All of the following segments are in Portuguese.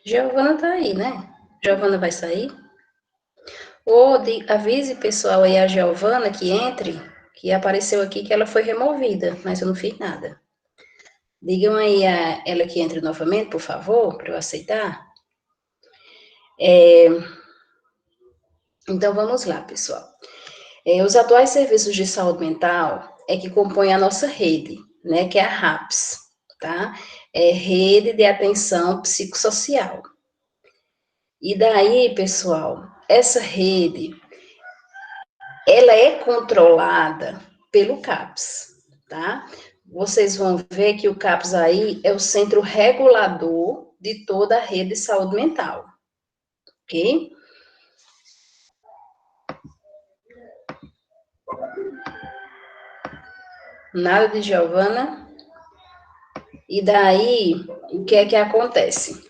Giovana tá aí, né? Giovana vai sair? Ou avise pessoal aí a Giovana que entre, que apareceu aqui que ela foi removida, mas eu não fiz nada. Digam aí a ela que entre novamente, por favor, para eu aceitar. Então vamos lá, pessoal. Os atuais serviços de saúde mental é que compõem a nossa rede, né? Que é a RAPS, tá? É Rede de Atenção Psicossocial. E daí, pessoal, essa rede ela é controlada pelo CAPS, tá? Vocês vão ver que o CAPS aí é o centro regulador de toda a rede de saúde mental, ok? Nada de Giovana. E daí, o que é que acontece?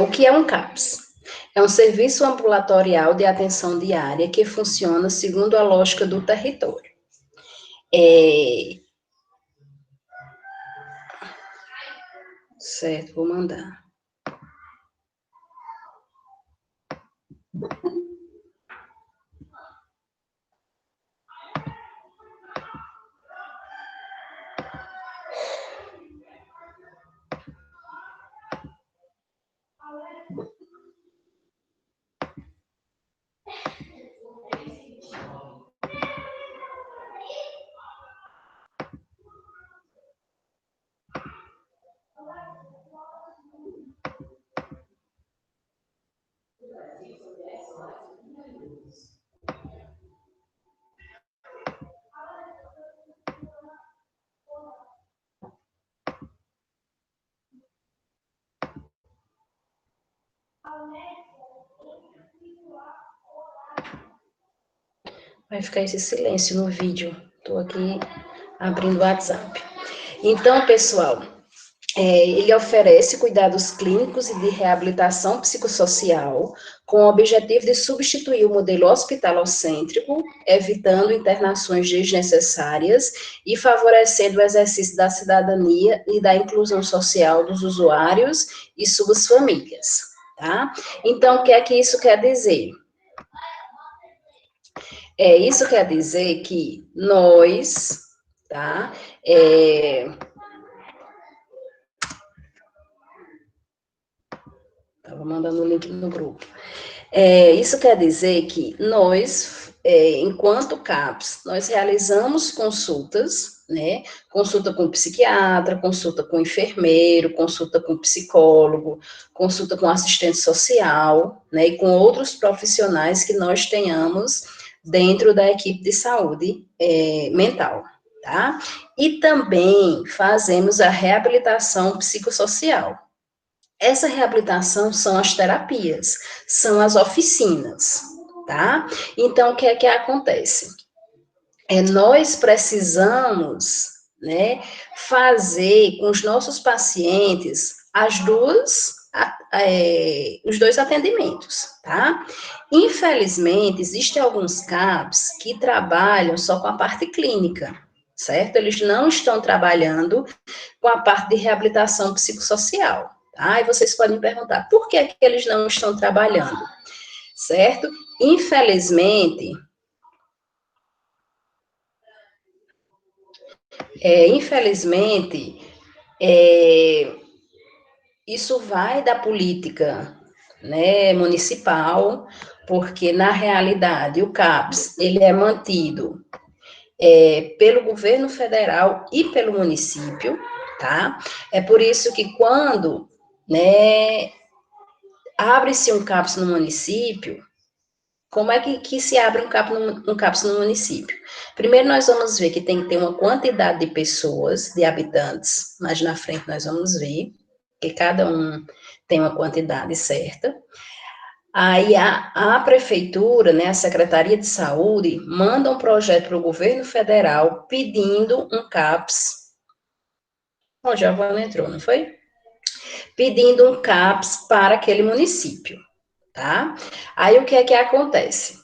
O que é um CAPS? É um serviço ambulatorial de atenção diária que funciona segundo a lógica do território. Certo, vou mandar. Vai ficar esse silêncio no vídeo. Estou aqui abrindo o WhatsApp. Então, pessoal, ele oferece cuidados clínicos e de reabilitação psicossocial com o objetivo de substituir o modelo hospitalocêntrico, evitando internações desnecessárias e favorecendo o exercício da cidadania e da inclusão social dos usuários e suas famílias, tá? Então, o que é que isso quer dizer? Isso quer dizer que nós, tá? Estava mandando o link no grupo. Isso quer dizer que nós, enquanto CAPS, nós realizamos consultas, né? Consulta com psiquiatra, consulta com enfermeiro, consulta com psicólogo, consulta com assistente social, né? E com outros profissionais que nós tenhamos dentro da equipe de saúde mental, tá? E também fazemos a reabilitação psicossocial. Essa reabilitação são as terapias, são as oficinas, tá? Então, o que é que acontece? Nós precisamos, né, fazer com os nossos pacientes os dois atendimentos, tá? Infelizmente, existem alguns CAPs que trabalham só com a parte clínica, certo? Eles não estão trabalhando com a parte de reabilitação psicossocial. Tá? E vocês podem me perguntar, por que eles não estão trabalhando? Certo? Infelizmente, isso vai da política, né, municipal, porque, na realidade, o CAPS, ele é mantido pelo governo federal e pelo município, tá? É por isso que quando, né, abre-se um CAPS no município, como é que se abre um CAPS no município? Primeiro, nós vamos ver que tem que ter uma quantidade de pessoas, de habitantes, mas na frente nós vamos ver que cada um tem uma quantidade certa. Aí a prefeitura, né, a Secretaria de Saúde, manda um projeto para o governo federal pedindo um CAPS. Bom, já entrou, não foi? Pedindo um CAPS para aquele município, tá? Aí o que é que acontece?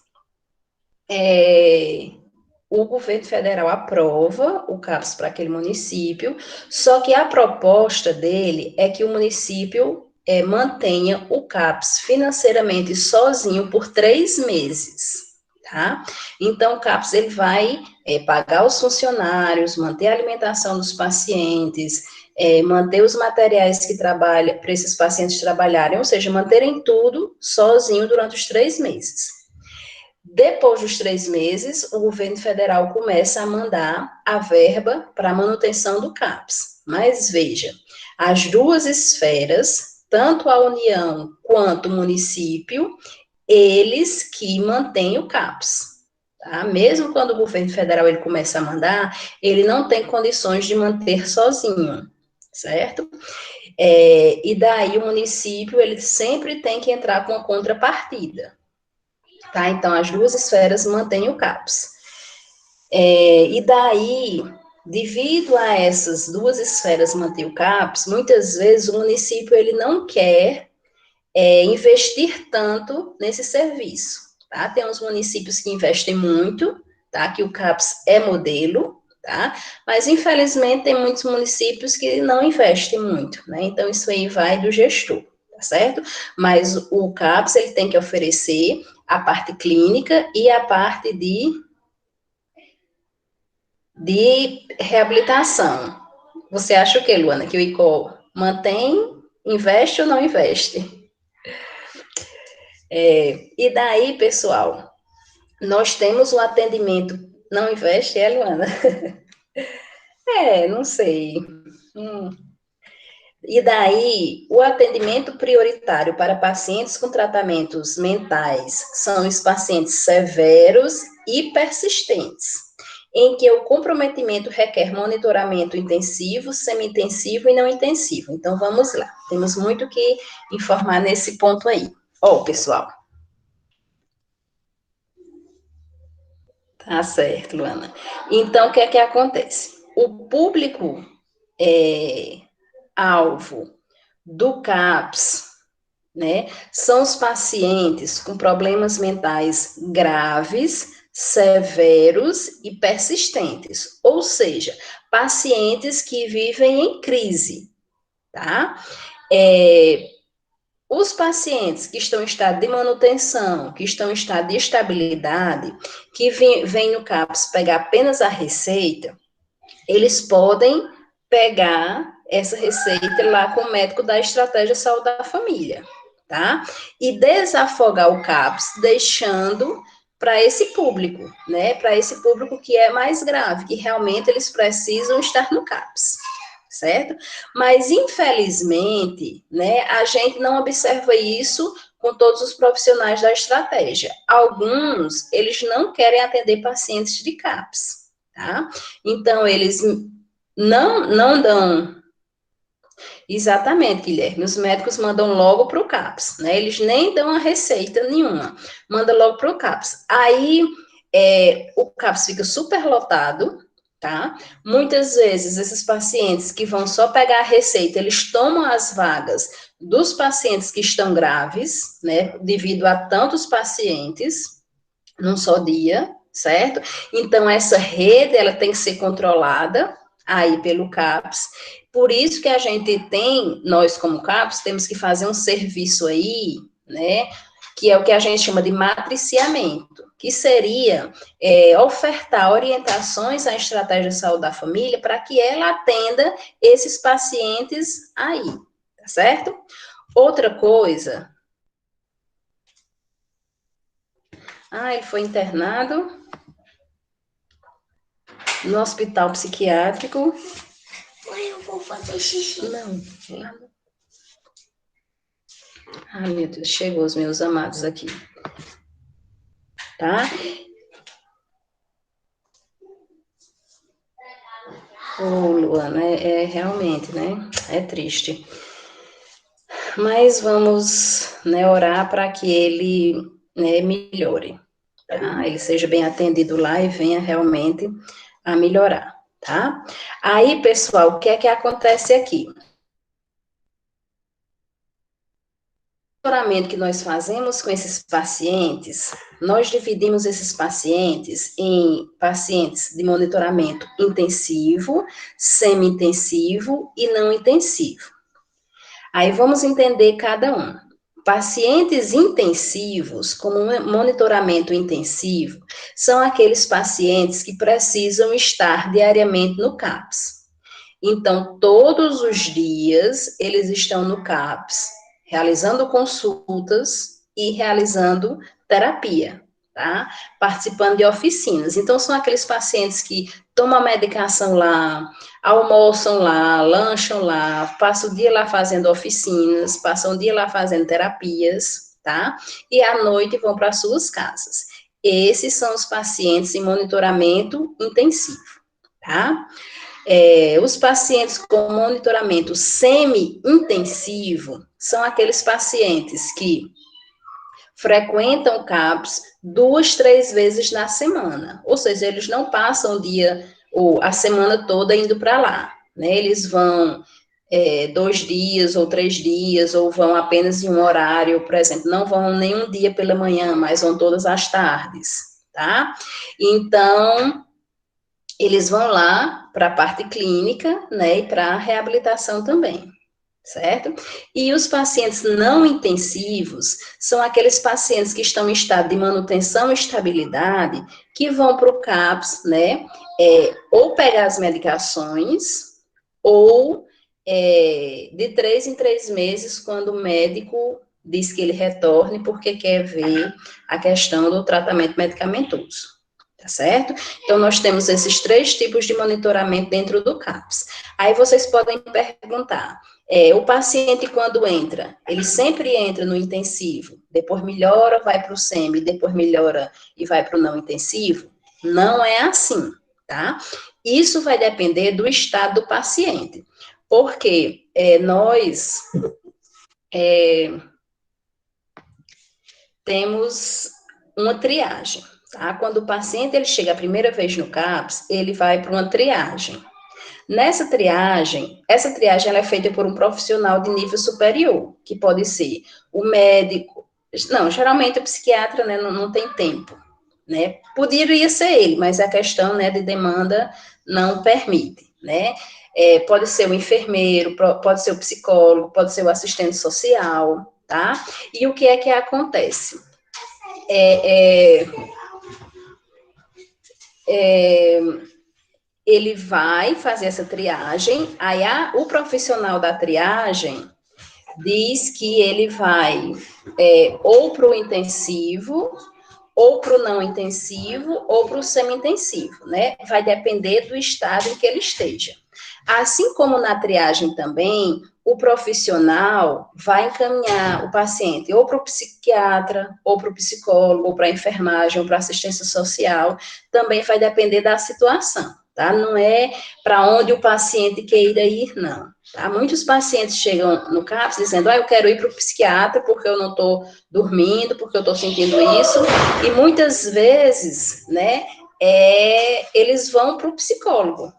O governo federal aprova o CAPS para aquele município, só que a proposta dele é que o município mantenha o CAPS financeiramente sozinho por 3 meses, tá? Então, o CAPS, ele vai pagar os funcionários, manter a alimentação dos pacientes, manter os materiais que trabalham, para esses pacientes trabalharem, ou seja, manterem tudo sozinho durante os 3 meses. Depois dos 3 meses, o governo federal começa a mandar a verba para a manutenção do CAPS. Mas veja, as duas esferas, tanto a União quanto o município, eles que mantêm o CAPS. Tá? Mesmo quando o governo federal ele começa a mandar, ele não tem condições de manter sozinho, certo? E daí o município ele sempre tem que entrar com a contrapartida. Tá? Então, as duas esferas mantêm o CAPS. E daí, devido a essas duas esferas manter o CAPS, muitas vezes o município ele não quer investir tanto nesse serviço. Tá? Tem uns municípios que investem muito, tá? Que o CAPS é modelo, tá? Mas, infelizmente, tem muitos municípios que não investem muito, né? Então, isso aí vai do gestor, tá certo? Mas o CAPS, ele tem que oferecer a parte clínica e a parte de reabilitação. Você acha o quê, Luana? Que o ICO mantém, investe ou não investe? E daí, pessoal, nós temos o atendimento, não investe, Luana? Não sei. E daí, o atendimento prioritário para pacientes com tratamentos mentais são os pacientes severos e persistentes, em que o comprometimento requer monitoramento intensivo, semi-intensivo e não intensivo. Então, vamos lá. Temos muito que informar nesse ponto aí. Pessoal. Tá certo, Luana. Então, o que é que acontece? O público alvo do CAPS, né, são os pacientes com problemas mentais graves, severos e persistentes, ou seja, pacientes que vivem em crise, tá? Os pacientes que estão em estado de manutenção, que estão em estado de estabilidade, que vem no CAPS pegar apenas a receita, eles podem pegar essa receita lá com o médico da estratégia saúde da família, tá? E desafogar o CAPS, deixando para esse público, né? Para esse público que é mais grave, que realmente eles precisam estar no CAPS, certo? Mas, infelizmente, né, a gente não observa isso com todos os profissionais da estratégia. Alguns, eles não querem atender pacientes de CAPS, tá? Então, eles não dão. Exatamente, Guilherme. Os médicos mandam logo para o CAPS, né? Eles nem dão a receita nenhuma, manda logo para o CAPS. Aí o CAPS fica super lotado, tá? Muitas vezes esses pacientes que vão só pegar a receita, eles tomam as vagas dos pacientes que estão graves, né? Devido a tantos pacientes num só dia, certo? Então, essa rede, ela tem que ser controlada aí pelo CAPS. Por isso que a gente tem, nós como CAPS, temos que fazer um serviço aí, né, que é o que a gente chama de matriciamento, que seria ofertar orientações à estratégia de saúde da família para que ela atenda esses pacientes aí, tá certo? Outra coisa. Ele foi internado no hospital psiquiátrico. Mãe, eu vou fazer xixi. Não. Meu Deus, chegou os meus amados aqui. Tá? Luana, realmente, né? É triste. Mas vamos, né, orar para que ele, né, melhore. Tá? Ele seja bem atendido lá e venha realmente a melhorar, tá? Aí, pessoal, o que é que acontece aqui? O monitoramento que nós fazemos com esses pacientes, nós dividimos esses pacientes em pacientes de monitoramento intensivo, semi-intensivo e não intensivo. Aí vamos entender cada um. Pacientes intensivos, como monitoramento intensivo, são aqueles pacientes que precisam estar diariamente no CAPS. Então, todos os dias, eles estão no CAPS, realizando consultas e realizando terapia, tá? Participando de oficinas. Então, são aqueles pacientes que tomam a medicação lá, almoçam lá, lancham lá, passam o dia lá fazendo oficinas, passam o dia lá fazendo terapias, tá? E à noite vão para suas casas. Esses são os pacientes em monitoramento intensivo, tá? Os pacientes com monitoramento semi-intensivo são aqueles pacientes que frequentam o CAPS 2, 3 vezes na semana, ou seja, eles não passam o dia ou a semana toda indo para lá, né? Eles vão 2 dias ou 3 dias, ou vão apenas em um horário, por exemplo, não vão nenhum dia pela manhã, mas vão todas as tardes, tá? Então, eles vão lá para a parte clínica, né, e para a reabilitação também, certo? E os pacientes não intensivos são aqueles pacientes que estão em estado de manutenção e estabilidade, que vão para o CAPS, né, ou pegar as medicações, ou de 3 em 3 meses, quando o médico diz que ele retorne, porque quer ver a questão do tratamento medicamentoso. Tá certo? Então, nós temos esses 3 tipos de monitoramento dentro do CAPS. Aí vocês podem perguntar, o paciente quando entra, ele sempre entra no intensivo, depois melhora, vai para o SEMI, depois melhora e vai para o não intensivo? Não é assim, tá? Isso vai depender do estado do paciente, porque nós temos uma triagem. Tá? Quando o paciente ele chega a primeira vez no CAPS, ele vai para uma triagem. Essa triagem ela é feita por um profissional de nível superior, que pode ser o médico, não, geralmente o psiquiatra, né, não tem tempo, né, poderia ser ele, mas a questão, né, de demanda não permite, né, pode ser o enfermeiro, pode ser o psicólogo, pode ser o assistente social, tá, e o que é que acontece? Ele vai fazer essa triagem, aí o profissional da triagem diz que ele vai ou para o intensivo, ou para o não intensivo, ou para o semi-intensivo, né? Vai depender do estado em que ele esteja. Assim como na triagem também, o profissional vai encaminhar o paciente ou para o psiquiatra, ou para o psicólogo, ou para a enfermagem, ou para a assistência social, também vai depender da situação, tá? Não é para onde o paciente queira ir, não. Tá? Muitos pacientes chegam no CAPS dizendo, eu quero ir para o psiquiatra porque eu não estou dormindo, porque eu estou sentindo isso, e muitas vezes, né, eles vão para o psicólogo,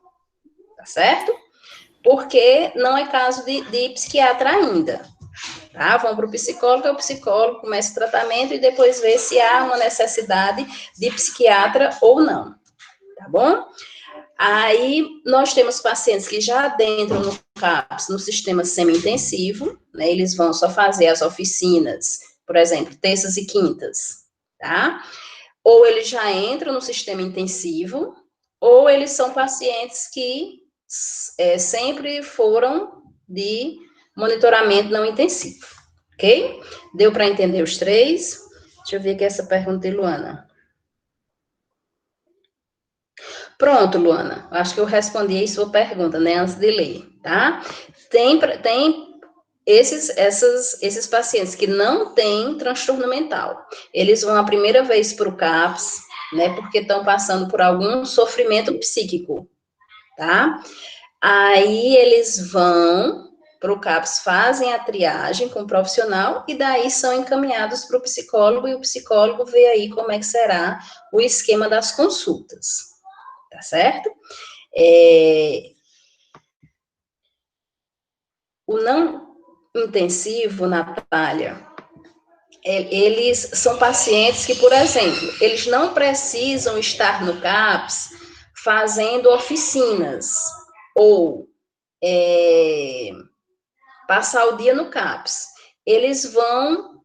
tá certo? Porque não é caso de psiquiatra ainda, tá? Vão para o psicólogo começa o tratamento e depois vê se há uma necessidade de psiquiatra ou não, tá bom? Aí, nós temos pacientes que já adentram no CAPS, no sistema semi-intensivo, né, eles vão só fazer as oficinas, por exemplo, terças e quintas, tá? Ou eles já entram no sistema intensivo, ou eles são pacientes que sempre foram de monitoramento não intensivo, ok? Deu para entender os 3? Deixa eu ver aqui essa pergunta de Luana. Pronto, Luana, acho que eu respondi aí sua pergunta, né, antes de ler, tá? Tem esses pacientes que não têm transtorno mental, eles vão a primeira vez para o CAPS, né, porque estão passando por algum sofrimento psíquico, tá? Aí eles vão para o CAPS, fazem a triagem com o profissional e daí são encaminhados para o psicólogo e o psicólogo vê aí como é que será o esquema das consultas. Tá certo? O não intensivo, Natália, eles são pacientes que, por exemplo, eles não precisam estar no CAPS fazendo oficinas ou passar o dia no CAPS. Eles vão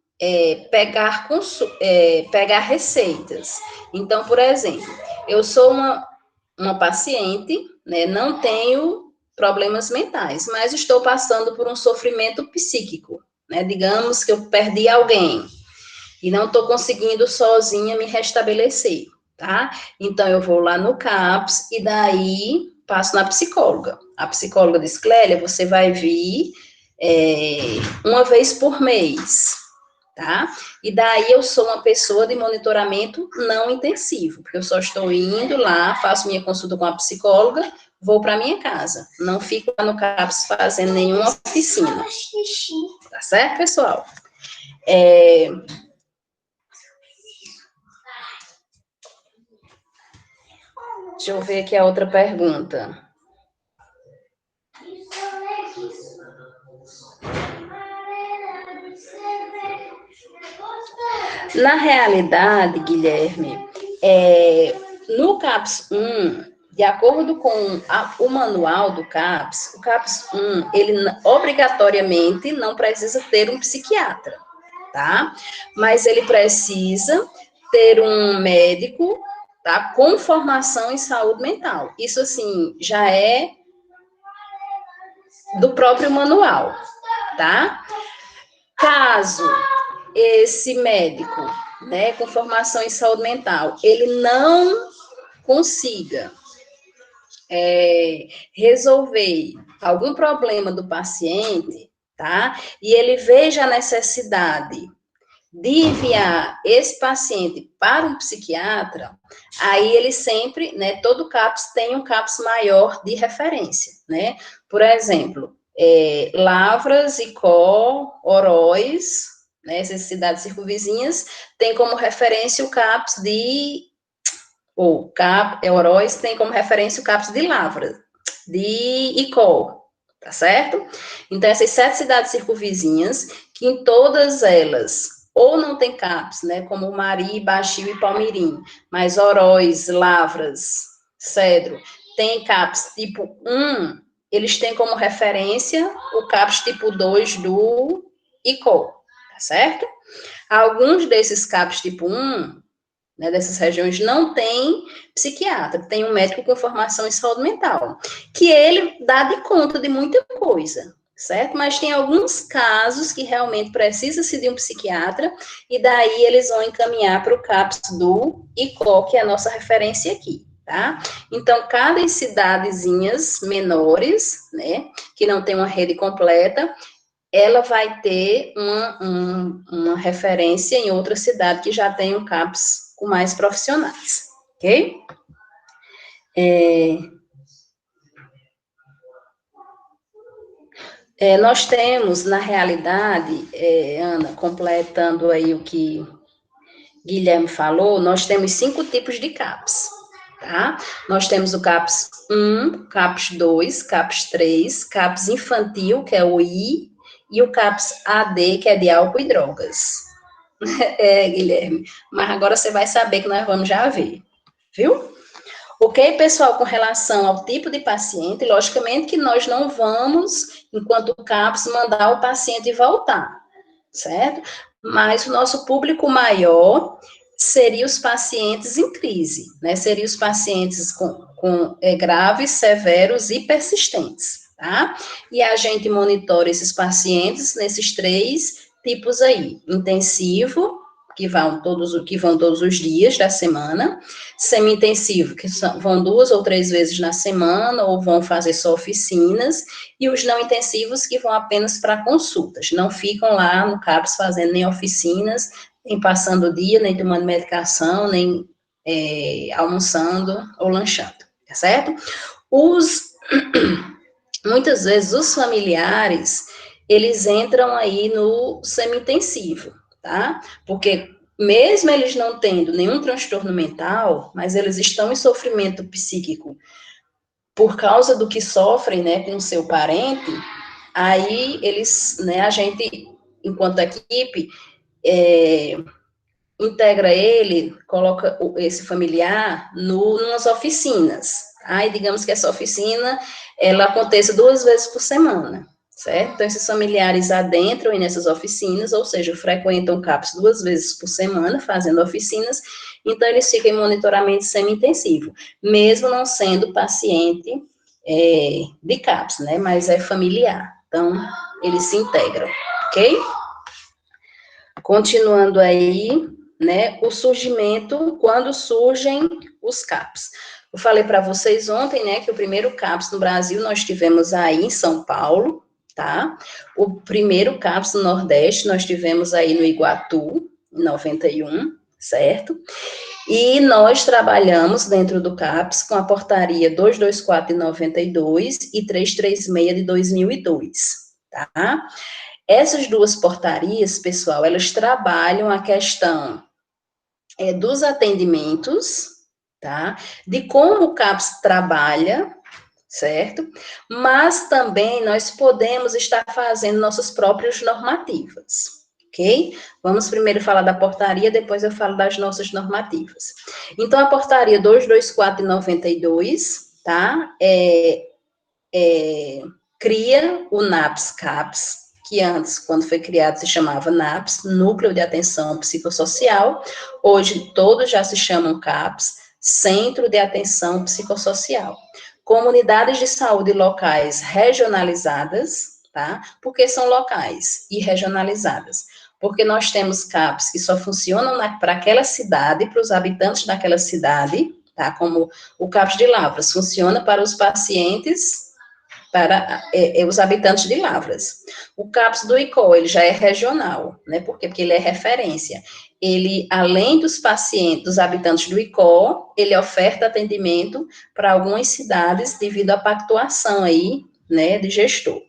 pegar receitas. Então, por exemplo, eu sou uma paciente, né, não tenho problemas mentais, mas estou passando por um sofrimento psíquico, né? Digamos que eu perdi alguém e não estou conseguindo sozinha me restabelecer, tá? Então, eu vou lá no CAPS e daí passo na psicóloga. A psicóloga diz, Clélia, você vai vir uma vez por mês, tá? E daí eu sou uma pessoa de monitoramento não intensivo, porque eu só estou indo lá, faço minha consulta com a psicóloga, vou para minha casa. Não fico lá no CAPS fazendo nenhuma oficina. Tá certo, pessoal? Deixa eu ver aqui a outra pergunta. Na realidade, Guilherme, no CAPS 1, de acordo com o manual do CAPS, o CAPS 1, ele obrigatoriamente não precisa ter um psiquiatra, tá? Mas ele precisa ter um médico, tá? Com formação em saúde mental. Isso, assim, já é do próprio manual, tá? Caso esse médico, né, com formação em saúde mental, ele não consiga resolver algum problema do paciente, tá? E ele veja a necessidade de enviar esse paciente para um psiquiatra, aí ele sempre, né, todo CAPS tem um CAPS maior de referência, né? Por exemplo, Lavras, Icó, Oroz, né, essas cidades circunvizinhas, tem como referência o CAPS de, Oroz tem como referência o CAPS de Lavras, de Icó, tá certo? Então, essas 7 cidades circunvizinhas, que em todas elas, ou não tem CAPS, né, como Mari, Baixio e Palmirim, mas Oroz, Lavras, Cedro, tem CAPS tipo 1, eles têm como referência o CAPS tipo 2 do ICO, tá certo? Alguns desses CAPS tipo 1, né, dessas regiões, não tem psiquiatra, tem um médico com formação em saúde mental, que ele dá de conta de muita coisa, certo? Mas tem alguns casos que realmente precisa-se de um psiquiatra, e daí eles vão encaminhar para o CAPS do ICO, que é a nossa referência aqui, tá? Então, cada cidadezinhas menores, né, que não tem uma rede completa, ela vai ter uma referência em outra cidade que já tem um CAPS com mais profissionais, ok? Nós temos, na realidade, Ana, completando aí o que Guilherme falou, nós temos 5 tipos de CAPS, tá? Nós temos o CAPS 1, CAPS 2, CAPS 3, CAPS infantil, que é o I, e o CAPS AD, que é de álcool e drogas. Guilherme, mas agora você vai saber que nós vamos já ver, viu? Ok, pessoal, com relação ao tipo de paciente, logicamente que nós não vamos, enquanto CAPS, mandar o paciente voltar, certo? Mas o nosso público maior seria os pacientes em crise, né? Seriam os pacientes com graves, severos e persistentes, tá? E a gente monitora esses pacientes nesses 3 tipos aí: intensivo, que vão todos os dias da semana, semi-intensivo, que vão 2 ou 3 vezes na semana, ou vão fazer só oficinas, e os não intensivos, que vão apenas para consultas, não ficam lá no CAPS fazendo nem oficinas, nem passando o dia, nem tomando medicação, nem almoçando ou lanchando, tá certo? Muitas vezes os familiares, eles entram aí no semi-intensivo, tá? Porque mesmo eles não tendo nenhum transtorno mental, mas eles estão em sofrimento psíquico por causa do que sofrem, né, com o seu parente, aí eles, né, a gente, enquanto equipe, integra ele, coloca esse familiar nas oficinas. Aí, digamos que essa oficina, ela aconteça 2 vezes por semana, certo? Então, esses familiares adentram nessas oficinas, ou seja, frequentam o CAPS 2 vezes por semana, fazendo oficinas, então eles ficam em monitoramento semi-intensivo, mesmo não sendo paciente de CAPS, né, mas é familiar, então eles se integram, ok? Continuando aí, né, o surgimento, quando surgem os CAPS. Eu falei para vocês ontem, né, que o primeiro CAPS no Brasil nós tivemos aí em São Paulo, tá? O primeiro CAPS no Nordeste nós tivemos aí no Iguatu, em 91, certo? E nós trabalhamos dentro do CAPS com a portaria 224 de 92 e 336 de 2002, tá? Essas duas portarias, pessoal, elas trabalham a questão dos atendimentos, tá? De como o CAPS trabalha, certo? Mas também nós podemos estar fazendo nossas próprias normativas, ok? Vamos primeiro falar da portaria, depois eu falo das nossas normativas. Então, a portaria 224 de 92, tá? Cria o NAPS-CAPS, que antes, quando foi criado, se chamava NAPS, Núcleo de Atenção Psicossocial, hoje todos já se chamam CAPS, Centro de Atenção Psicossocial. Comunidades de saúde locais regionalizadas, tá? Porque são locais e regionalizadas. Porque nós temos CAPs que só funcionam para aquela cidade, para os habitantes daquela cidade, tá? Como o CAPS de Lavras, funciona para os pacientes, para os habitantes de Lavras. O CAPS do ICO, ele já é regional, né? Porque ele é referência. Ele, além dos pacientes, dos habitantes do ICO, ele oferta atendimento para algumas cidades devido à pactuação aí, né, de gestor.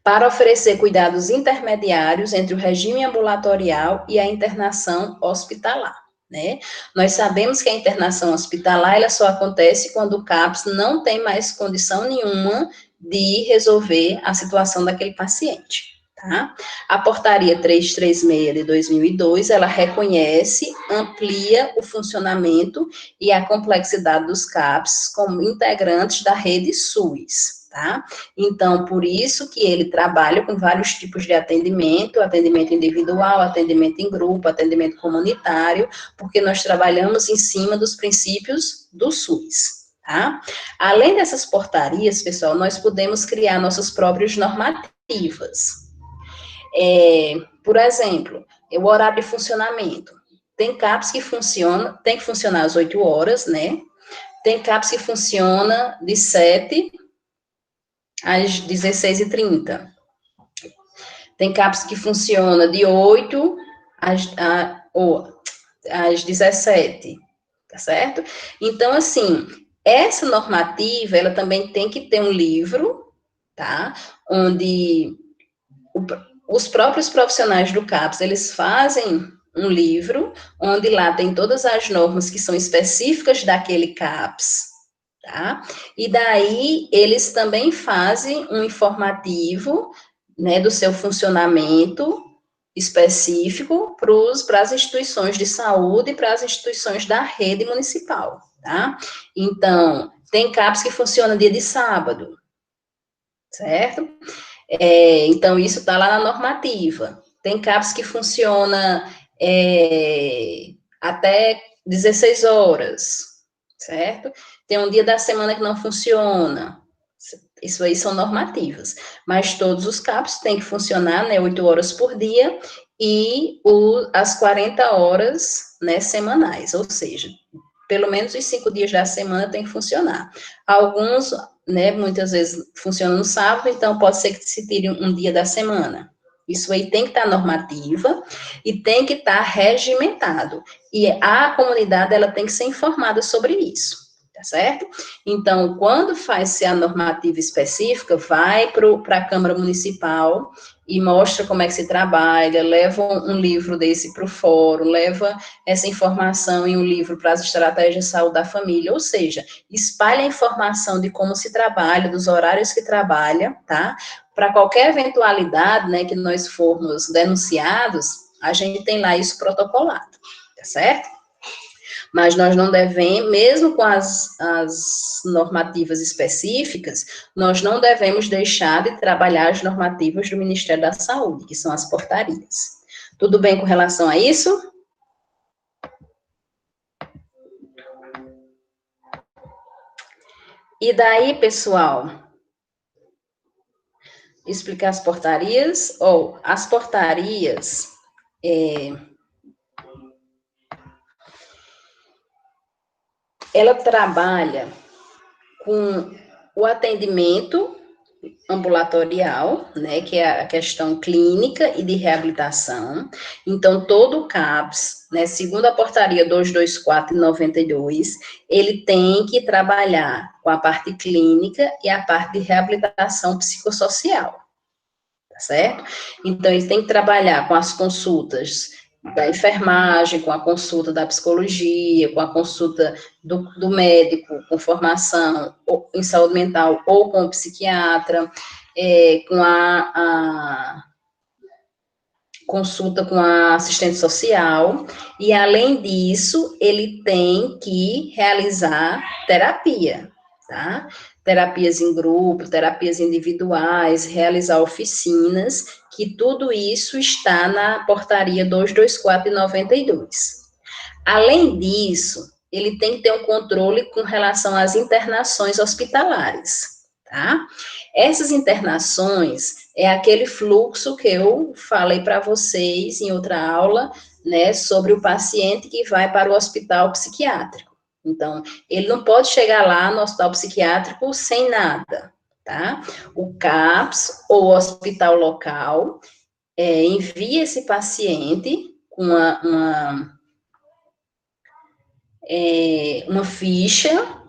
Para oferecer cuidados intermediários entre o regime ambulatorial e a internação hospitalar, né? Nós sabemos que a internação hospitalar, ela só acontece quando o CAPS não tem mais condição nenhuma de resolver a situação daquele paciente. Tá? A portaria 336 de 2002, ela reconhece, amplia o funcionamento e a complexidade dos CAPS como integrantes da rede SUS, tá? Então, por isso que ele trabalha com vários tipos de atendimento, atendimento individual, atendimento em grupo, atendimento comunitário, porque nós trabalhamos em cima dos princípios do SUS. Tá? Além dessas portarias, pessoal, nós podemos criar nossas próprias normativas. Por exemplo, o horário de funcionamento. Tem CAPS que funciona, tem que funcionar às 8 horas, né? Tem CAPS que funciona de 7 às 16h30. Tem CAPS que funciona de 8 às 17, tá certo? Então, assim, essa normativa, ela também tem que ter um livro, tá? Onde os próprios profissionais do CAPS, eles fazem um livro, onde lá tem todas as normas que são específicas daquele CAPS, tá? E daí, eles também fazem um informativo, né, do seu funcionamento específico para as instituições de saúde e para as instituições da rede municipal, tá? Então, tem CAPS que funciona dia de sábado, certo? Então, isso está lá na normativa. Tem CAPS que funciona até 16 horas, certo? Tem um dia da semana que não funciona. Isso aí são normativas. Mas todos os CAPS têm que funcionar, né, 8 horas por dia e as 40 horas, né, semanais. Ou seja, pelo menos os 5 dias da semana tem que funcionar. Alguns, né, muitas vezes funcionam no sábado, então pode ser que se tire um dia da semana. Isso aí tem que estar normativa e tem que estar regimentado. E a comunidade, ela tem que ser informada sobre isso, tá certo? Então, quando faz-se a normativa específica, vai para a Câmara Municipal e mostra como é que se trabalha, leva um livro desse para o fórum, leva essa informação em um livro para as estratégias de saúde da família, ou seja, espalha a informação de como se trabalha, dos horários que trabalha, tá? Para qualquer eventualidade, né, que nós formos denunciados, a gente tem lá isso protocolado, tá certo? Mas nós não devemos, mesmo com as normativas específicas, nós não devemos deixar de trabalhar as normativas do Ministério da Saúde, que são as portarias. Tudo bem com relação a isso? E daí, pessoal, explicar as portarias, ou as portarias, ela trabalha com o atendimento ambulatorial, né, que é a questão clínica e de reabilitação. Então, todo o CAPS, né, segundo a portaria 224 e 92, ele tem que trabalhar com a parte clínica e a parte de reabilitação psicossocial, tá certo? Então, ele tem que trabalhar com as consultas da enfermagem, com a consulta da psicologia, com a consulta do médico com formação em saúde mental ou com o psiquiatra, com a consulta com a assistente social, e além disso, ele tem que realizar terapia, tá? Terapias em grupo, terapias individuais, realizar oficinas, que tudo isso está na portaria 224 e 92. Além disso, ele tem que ter um controle com relação às internações hospitalares, tá? Essas internações é aquele fluxo que eu falei para vocês em outra aula, né, sobre o paciente que vai para o hospital psiquiátrico. Então, ele não pode chegar lá no hospital psiquiátrico sem nada, tá? O CAPS ou o hospital local envia esse paciente com uma ficha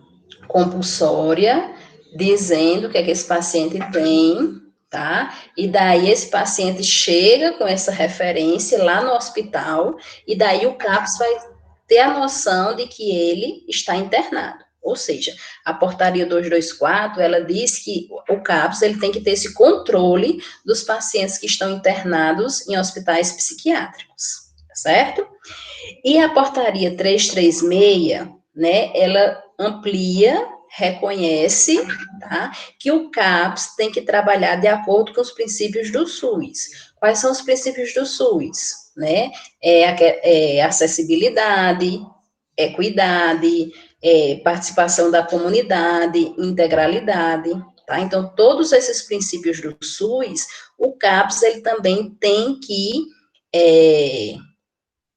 compulsória dizendo o que é que esse paciente tem, tá? E daí esse paciente chega com essa referência lá no hospital, e daí o CAPS vai ter a noção de que ele está internado. Ou seja, a portaria 224, ela diz que o CAPS, ele tem que ter esse controle dos pacientes que estão internados em hospitais psiquiátricos, tá certo? E a portaria 336, né, ela amplia, reconhece, tá, que o CAPS tem que trabalhar de acordo com os princípios do SUS. Quais são os princípios do SUS? Né? Acessibilidade, equidade, participação da comunidade, integralidade, tá? Então, todos esses princípios do SUS, o CAPS, ele também tem que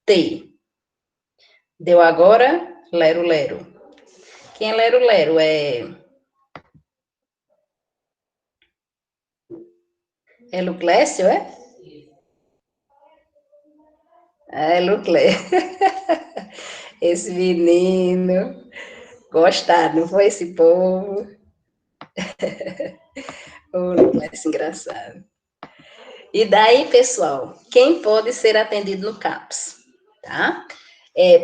ter. Deu agora? Lero, lero. Quem é lero, lero? É Luclécio, é? É Luclécio. Esse menino. Gostado, não foi esse povo? Ô, Luclécio, engraçado. E daí, pessoal, quem pode ser atendido no CAPS? Tá?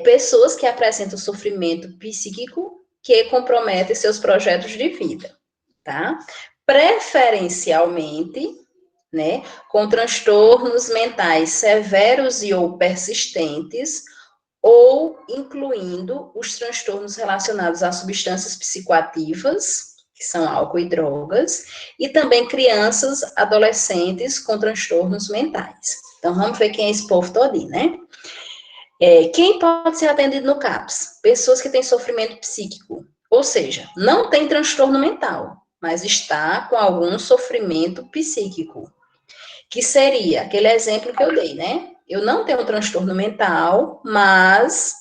Pessoas que apresentam sofrimento psíquico que comprometem seus projetos de vida, tá? Preferencialmente, né, com transtornos mentais severos e ou persistentes, ou incluindo os transtornos relacionados a substâncias psicoativas, que são álcool e drogas, e também crianças, adolescentes com transtornos mentais. Então, vamos ver quem é esse povo todinho, né? Quem pode ser atendido no CAPS? Pessoas que têm sofrimento psíquico, ou seja, não tem transtorno mental, mas está com algum sofrimento psíquico, que seria aquele exemplo que eu dei, né? Eu não tenho transtorno mental, mas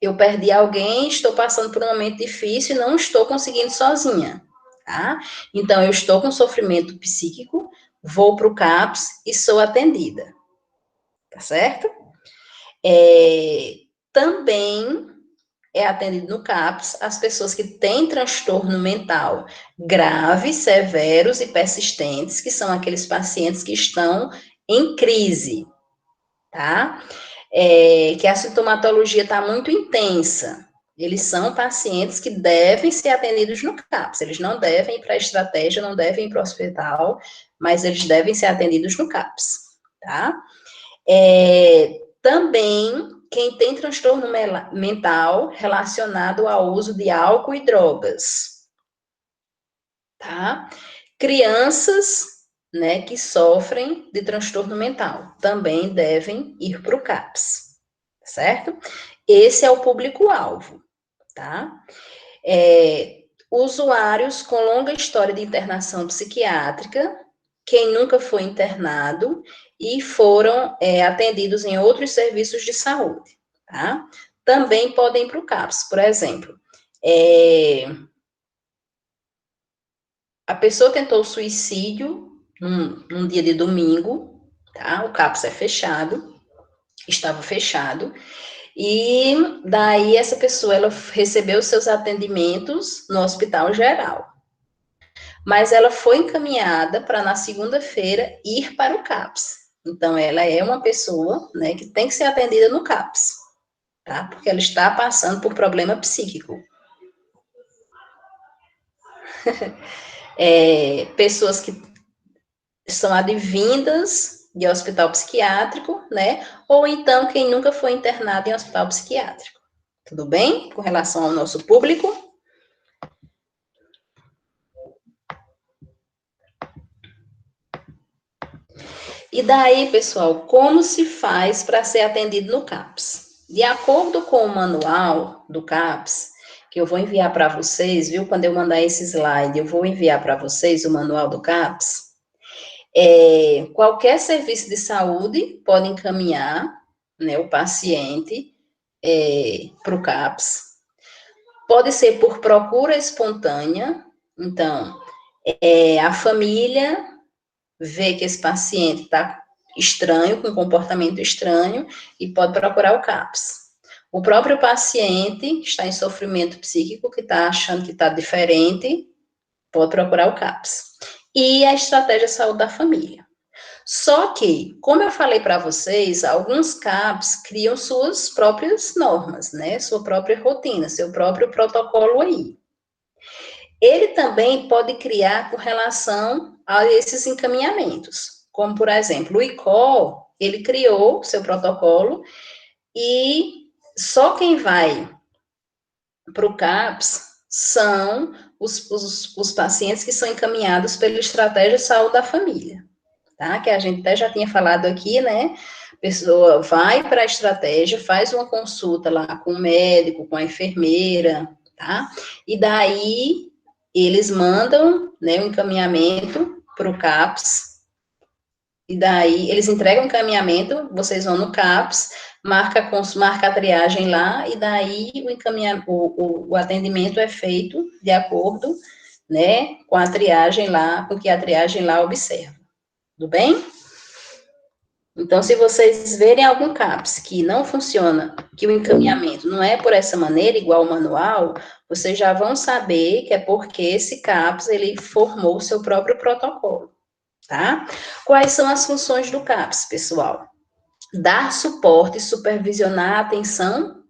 eu perdi alguém, estou passando por um momento difícil e não estou conseguindo sozinha, tá? Então, eu estou com sofrimento psíquico, vou para o CAPS e sou atendida, tá certo? Também é atendido no CAPS as pessoas que têm transtorno mental graves, severos e persistentes, que são aqueles pacientes que estão em crise, tá? Que a sintomatologia está muito intensa. Eles são pacientes que devem ser atendidos no CAPS. Eles não devem ir para a estratégia, não devem ir para o hospital, mas eles devem ser atendidos no CAPS, tá? Também quem tem transtorno mental relacionado ao uso de álcool e drogas, tá? Crianças, né, que sofrem de transtorno mental também devem ir para o CAPS, certo? Esse é o público-alvo, tá? Usuários com longa história de internação psiquiátrica, quem nunca foi internado e foram atendidos em outros serviços de saúde, tá? Também podem ir para o CAPS, por exemplo, a pessoa tentou suicídio num dia de domingo, tá? O CAPS é fechado, estava fechado, e daí essa pessoa, ela recebeu seus atendimentos no hospital geral. Mas ela foi encaminhada para, na segunda-feira, ir para o CAPS. Então, ela é uma pessoa, né, que tem que ser atendida no CAPS, tá? Porque ela está passando por problema psíquico. Pessoas que são advindas de hospital psiquiátrico, né? Ou então quem nunca foi internado em hospital psiquiátrico. Tudo bem? Com relação ao nosso público? E daí, pessoal, como se faz para ser atendido no CAPS? De acordo com o manual do CAPS, que eu vou enviar para vocês, viu? Quando eu mandar esse slide, eu vou enviar para vocês o manual do CAPS. Qualquer serviço de saúde pode encaminhar, né, o paciente para o CAPS. Pode ser por procura espontânea, então, a família vê que esse paciente está estranho, com comportamento estranho, e pode procurar o CAPS. O próprio paciente que está em sofrimento psíquico, que está achando que está diferente, pode procurar o CAPS. E a estratégia de saúde da família. Só que, como eu falei para vocês, alguns CAPS criam suas próprias normas, né? Sua própria rotina, seu próprio protocolo aí. Ele também pode criar com relação a esses encaminhamentos, como, por exemplo, o ICOL, ele criou seu protocolo e só quem vai para o CAPS são os pacientes que são encaminhados pela estratégia de saúde da família, tá? Que a gente até já tinha falado aqui, né? A pessoa vai para a estratégia, faz uma consulta lá com o médico, com a enfermeira, tá? E daí eles mandam, né, um encaminhamento para o CAPS, e daí eles entregam o encaminhamento, vocês vão no CAPS, marca a triagem lá, e daí o atendimento é feito de acordo, né, com a triagem lá, com que a triagem lá observa. Tudo bem? Então, se vocês verem algum CAPS que não funciona, que o encaminhamento não é por essa maneira, igual o manual, vocês já vão saber que é porque esse CAPS, ele formou o seu próprio protocolo, tá? Quais são as funções do CAPS, pessoal? Dar suporte, supervisionar a atenção,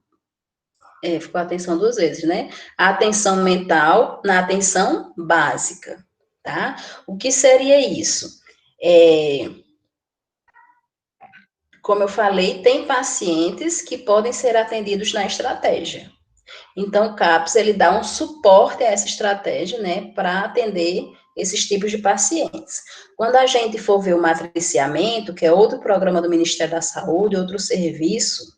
ficou atenção duas vezes, né? A atenção mental na atenção básica, tá? O que seria isso? Como eu falei, tem pacientes que podem ser atendidos na estratégia. Então, o CAPS, ele dá um suporte a essa estratégia, né, para atender esses tipos de pacientes. Quando a gente for ver o matriciamento, que é outro programa do Ministério da Saúde, outro serviço,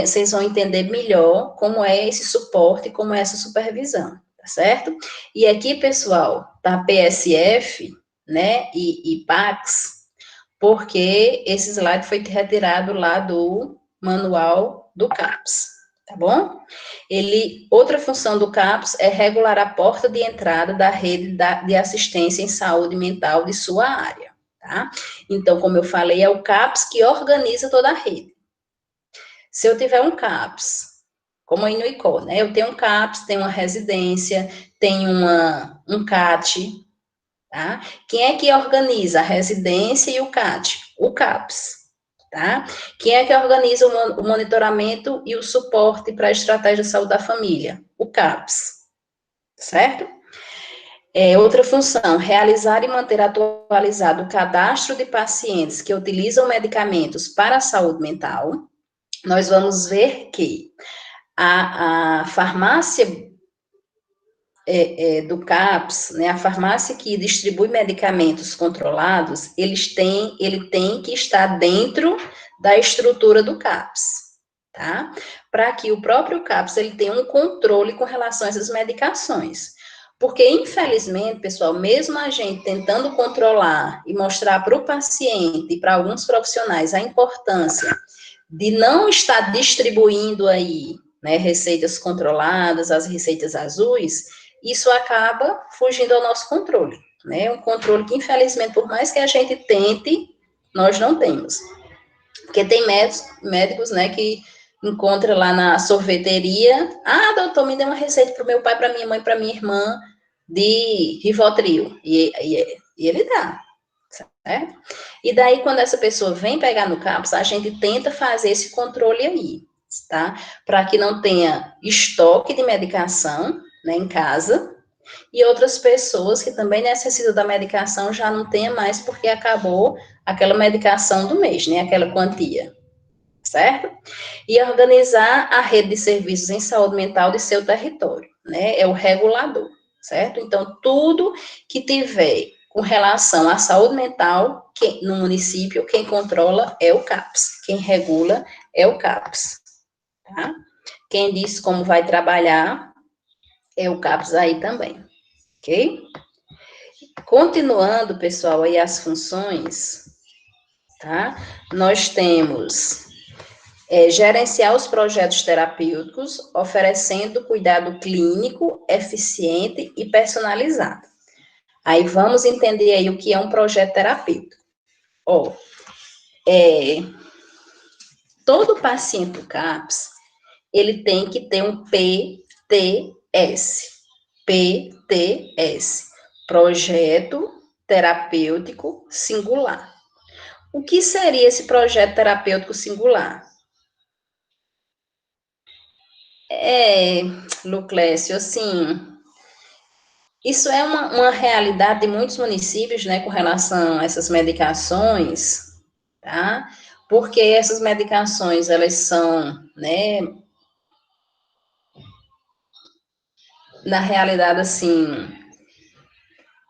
vocês vão entender melhor como é esse suporte, como é essa supervisão, tá certo? E aqui, pessoal, tá PSF, né, e PACS, porque esse slide foi retirado lá do manual do CAPS, tá bom? Outra função do CAPS é regular a porta de entrada da rede de assistência em saúde mental de sua área, tá? Então, como eu falei, é o CAPS que organiza toda a rede. Se eu tiver um CAPS, como aí no ICO, né? Eu tenho um CAPS, tenho uma residência, tenho um CAT, tá? Quem é que organiza a residência e o CAT? O CAPS, tá? Quem é que organiza o monitoramento e o suporte para a estratégia de saúde da família? O CAPS, certo? Outra função, realizar e manter atualizado o cadastro de pacientes que utilizam medicamentos para a saúde mental. nós vamos ver que a farmácia do CAPS, né, a farmácia que distribui medicamentos controlados, ele tem que estar dentro da estrutura do CAPS, tá? Para que o próprio CAPS ele tenha um controle com relação a essas medicações. Porque, infelizmente, pessoal, mesmo a gente tentando controlar e mostrar para o paciente e para alguns profissionais a importância de não estar distribuindo aí, né, receitas controladas, as receitas azuis, isso acaba fugindo ao nosso controle, né? Um controle que, infelizmente, por mais que a gente tente, nós não temos. Porque tem médicos, né, que encontra lá na sorveteria, doutor, me dê uma receita para o meu pai, para minha mãe, para minha irmã, de Rivotril, e ele dá, certo? E daí, quando essa pessoa vem pegar no CAPS, a gente tenta fazer esse controle aí, tá? Para que não tenha estoque de medicação, né, em casa, e outras pessoas que também necessitam da medicação já não tenha mais, porque acabou aquela medicação do mês, né, aquela quantia, certo? E organizar a rede de serviços em saúde mental de seu território, né, é o regulador, certo? Então, tudo que tiver com relação à saúde mental, no município, quem controla é o CAPS, quem regula é o CAPS, tá? Quem diz como vai trabalhar é o CAPS aí também, ok? Continuando, pessoal, aí as funções, tá? Nós temos gerenciar os projetos terapêuticos, oferecendo cuidado clínico, eficiente e personalizado. Aí vamos entender aí o que é um projeto terapêutico. Todo paciente do CAPS, ele tem que ter um PTS. PTS, Projeto Terapêutico Singular. O que seria esse projeto terapêutico singular? Luclécio, assim, isso é uma realidade de muitos municípios, né, com relação a essas medicações, tá? Porque essas medicações, elas são, né, na realidade, assim,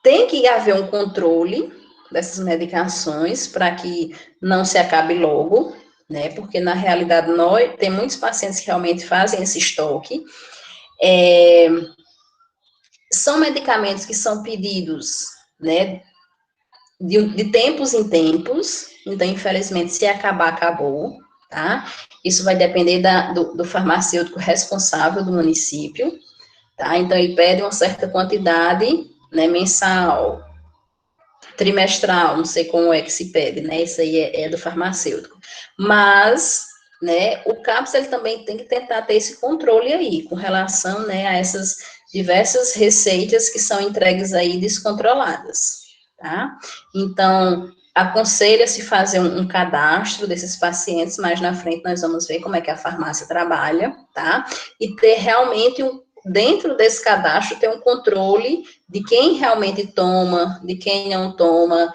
tem que haver um controle dessas medicações para que não se acabe logo, né? Porque na realidade tem muitos pacientes que realmente fazem esse estoque. São medicamentos que são pedidos, né? De tempos em tempos. Então, infelizmente, se acabar, acabou, tá? Isso vai depender do farmacêutico responsável do município, tá? Então, ele pede uma certa quantidade, né? Mensal, trimestral, não sei como é que se pede, né? Isso aí é do farmacêutico. Mas, né, o CAPS, ele também tem que tentar ter esse controle aí, com relação, né, a essas diversas receitas que são entregues aí descontroladas, tá? Então, aconselha-se fazer um cadastro desses pacientes, mais na frente nós vamos ver como é que a farmácia trabalha, tá? E ter realmente dentro desse cadastro, ter um controle de quem realmente toma, de quem não toma,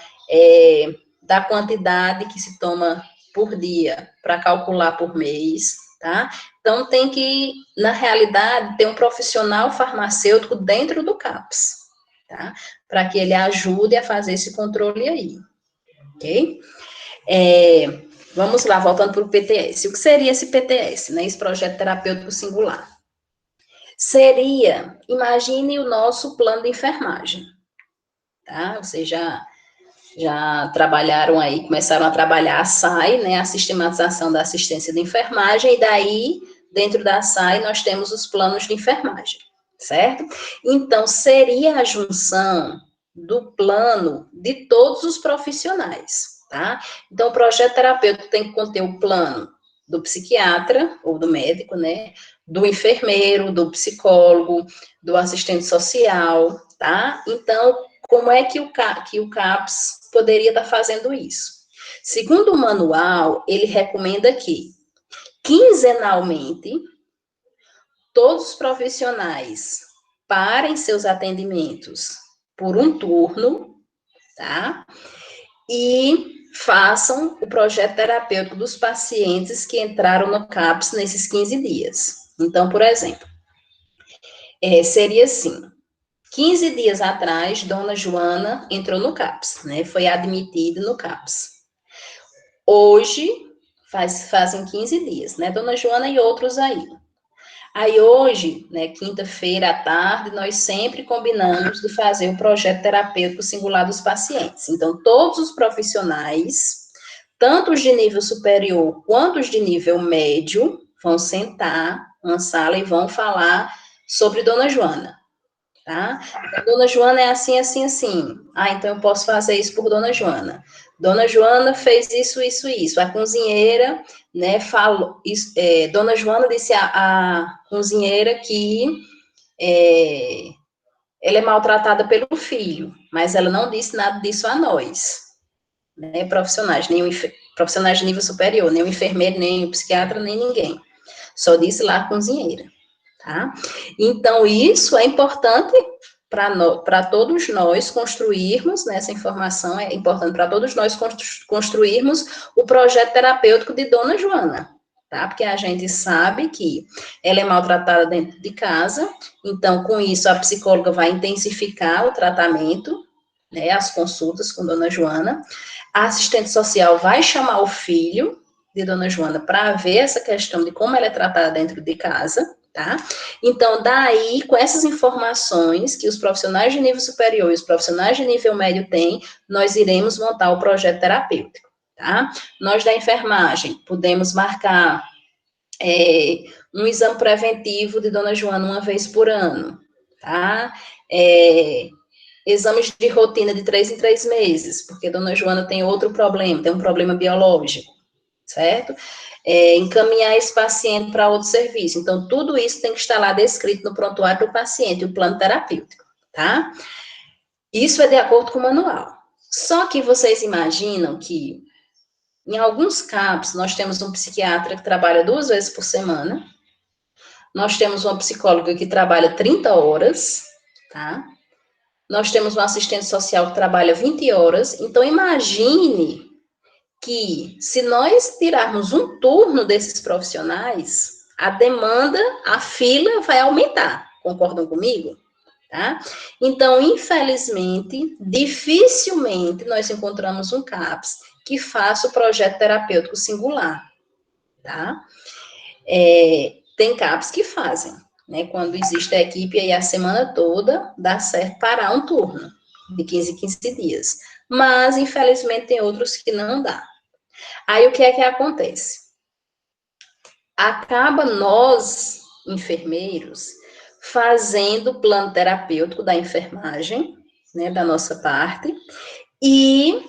da quantidade que se toma por dia, para calcular por mês, tá? Então, tem que, na realidade, ter um profissional farmacêutico dentro do CAPS, tá? Para que ele ajude a fazer esse controle aí, ok? Vamos lá, voltando para o PTS. O que seria esse PTS, né? Esse projeto terapêutico singular? Seria, imagine o nosso plano de enfermagem, tá? Vocês já trabalharam aí, começaram a trabalhar a SAI, né, a sistematização da assistência de enfermagem, e daí, dentro da SAI, nós temos os planos de enfermagem, certo? Então, seria a junção do plano de todos os profissionais, tá? Então, o projeto terapêutico tem que conter o plano do psiquiatra, ou do médico, né, do enfermeiro, do psicólogo, do assistente social, tá? Então, como é que o CAPS poderia estar fazendo isso? Segundo o manual, ele recomenda que, quinzenalmente, todos os profissionais parem seus atendimentos por um turno, tá? E façam o projeto terapêutico dos pacientes que entraram no CAPS nesses 15 dias. Então, por exemplo, seria assim, 15 dias atrás, Dona Joana entrou no CAPS, né? Foi admitida no CAPS. Hoje, fazem 15 dias, né? Dona Joana e outros aí. Aí hoje, né, quinta-feira à tarde, nós sempre combinamos de fazer o projeto terapêutico singular dos pacientes. Então, todos os profissionais, tanto os de nível superior quanto os de nível médio, vão sentar numa sala e vão falar sobre Dona Joana, tá? Dona Joana é assim, assim, assim. Ah, então eu posso fazer isso por Dona Joana. Dona Joana fez isso, isso, isso. A cozinheira, né, falou, Dona Joana disse à cozinheira que ela é maltratada pelo filho, mas ela não disse nada disso a nós, né, profissionais, profissionais de nível superior, nem o enfermeiro, nem o psiquiatra, nem ninguém. Só disse lá a cozinheira, tá? Então, isso é importante para todos nós construirmos, né, essa informação é importante para todos nós construirmos o projeto terapêutico de Dona Joana, tá? Porque a gente sabe que ela é maltratada dentro de casa, então, com isso, a psicóloga vai intensificar o tratamento, né, as consultas com Dona Joana, a assistente social vai chamar o filho de Dona Joana para ver essa questão de como ela é tratada dentro de casa, tá? Então, daí, com essas informações que os profissionais de nível superior e os profissionais de nível médio têm, nós iremos montar o projeto terapêutico, tá? Nós da enfermagem podemos marcar um exame preventivo de Dona Joana uma vez por ano, tá? Exames de rotina de 3 em 3 meses, porque Dona Joana tem outro problema, tem um problema biológico, certo? Encaminhar esse paciente para outro serviço. Então, tudo isso tem que estar lá descrito no prontuário do paciente, o plano terapêutico, tá? Isso é de acordo com o manual. Só que vocês imaginam que, em alguns CAPs, nós temos um psiquiatra que trabalha 2 vezes por semana, nós temos uma psicóloga que trabalha 30 horas, tá? Nós temos um assistente social que trabalha 20 horas, então imagine que se nós tirarmos um turno desses profissionais, a demanda, a fila vai aumentar. Concordam comigo? Tá? Então, infelizmente, dificilmente nós encontramos um CAPS que faça o projeto terapêutico singular, tá? Tem CAPS que fazem, né? Quando existe a equipe aí a semana toda, dá certo parar um turno de 15 em 15 dias. Mas, infelizmente, tem outros que não dá. Aí, o que é que acontece? Acaba nós, enfermeiros, fazendo o plano terapêutico da enfermagem, né, da nossa parte, e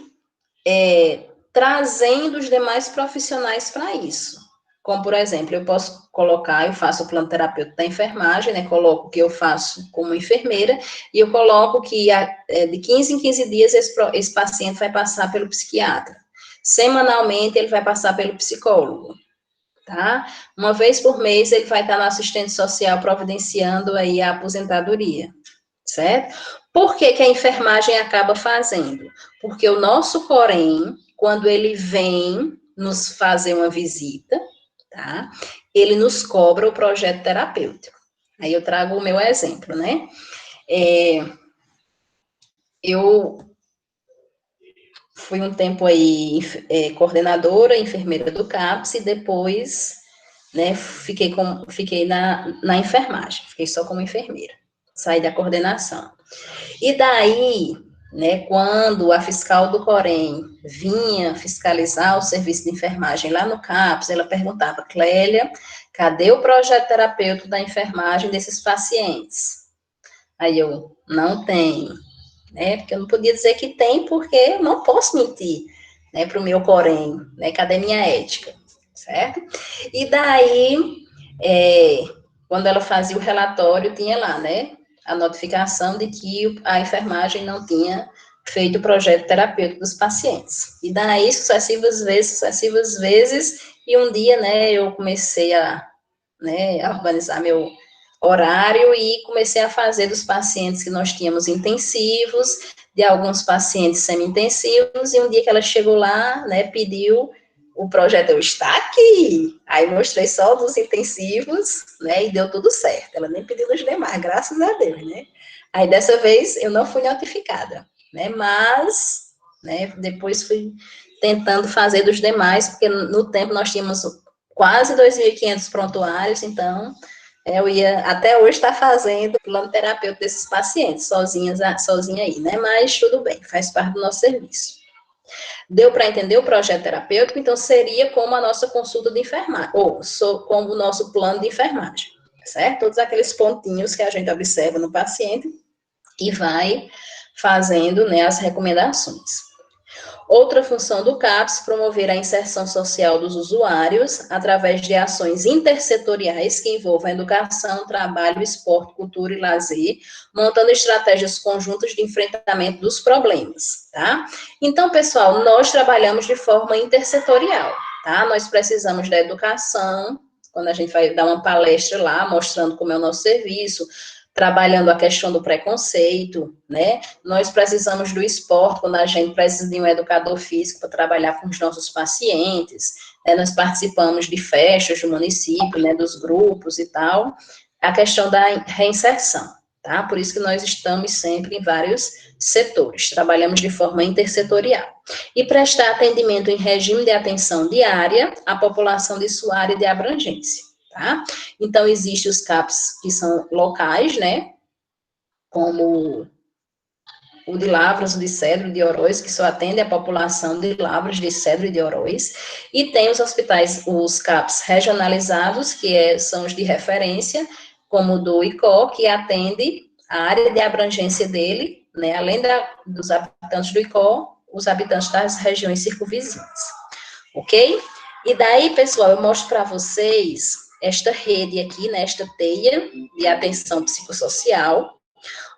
trazendo os demais profissionais para isso. Como, por exemplo, eu posso colocar, eu faço o plano terapêutico da enfermagem, né, coloco o que eu faço como enfermeira, e eu coloco que de 15 em 15 dias esse paciente vai passar pelo psiquiatra. Semanalmente, ele vai passar pelo psicólogo, tá? Uma vez por mês, ele vai estar no assistente social providenciando aí a aposentadoria, certo? Por que que a enfermagem acaba fazendo? Porque o nosso corém, quando ele vem nos fazer uma visita, tá? Ele nos cobra o projeto terapêutico. Aí eu trago o meu exemplo, né? Eu fui um tempo aí coordenadora, enfermeira do CAPS, e depois, né, fiquei na enfermagem, fiquei só como enfermeira, saí da coordenação. E daí, né, quando a fiscal do Corém vinha fiscalizar o serviço de enfermagem lá no CAPS, ela perguntava: Clélia, cadê o projeto terapêutico da enfermagem desses pacientes? Aí eu, não tem, né, porque eu não podia dizer que tem, porque eu não posso mentir, né, para o meu Corém, né, cadê minha ética, certo? E daí, quando ela fazia o relatório, tinha lá, né, a notificação de que a enfermagem não tinha feito o projeto terapêutico dos pacientes. E daí, sucessivas vezes, e um dia, né, eu comecei a organizar meu horário e comecei a fazer dos pacientes que nós tínhamos intensivos, de alguns pacientes semi-intensivos, e um dia que ela chegou lá, né, pediu o projeto, eu está aqui. Aí mostrei só dos intensivos, né, e deu tudo certo. Ela nem pediu dos demais, graças a Deus, né. Aí dessa vez eu não fui notificada, né, mas, né, depois fui tentando fazer dos demais, porque no tempo nós tínhamos quase 2.500 prontuários, então eu ia, até hoje, estar fazendo plano terapêutico desses pacientes, sozinha aí, né? Mas tudo bem, faz parte do nosso serviço. Deu para entender o projeto terapêutico? Então, seria como a nossa consulta de enfermagem, ou como o nosso plano de enfermagem, certo? Todos aqueles pontinhos que a gente observa no paciente e vai fazendo, né, as recomendações. Outra função do CAPS, promover a inserção social dos usuários através de ações intersetoriais que envolvam educação, trabalho, esporte, cultura e lazer, montando estratégias conjuntas de enfrentamento dos problemas, tá? Então, pessoal, nós trabalhamos de forma intersetorial, tá? Nós precisamos da educação, quando a gente vai dar uma palestra lá, mostrando como é o nosso serviço, trabalhando a questão do preconceito, né? Nós precisamos do esporte, quando a gente precisa de um educador físico para trabalhar com os nossos pacientes, né? Nós participamos de festas do município, né? Dos grupos e tal. A questão da reinserção, tá? Por isso que nós estamos sempre em vários setores, trabalhamos de forma intersetorial. E prestar atendimento em regime de atenção diária à população de sua área de abrangência. Tá? Então, existem os CAPs que são locais, né, como o de Lavras, o de Cedro, de Oroz, que só atende a população de Lavras, de Cedro e de Oroz, e tem os hospitais, os CAPs regionalizados, que são os de referência, como o do ICO, que atende a área de abrangência dele, né, além dos habitantes do ICO, os habitantes das regiões circunvizinhas, ok? E daí, pessoal, eu mostro para vocês esta rede aqui, nesta teia de atenção psicossocial,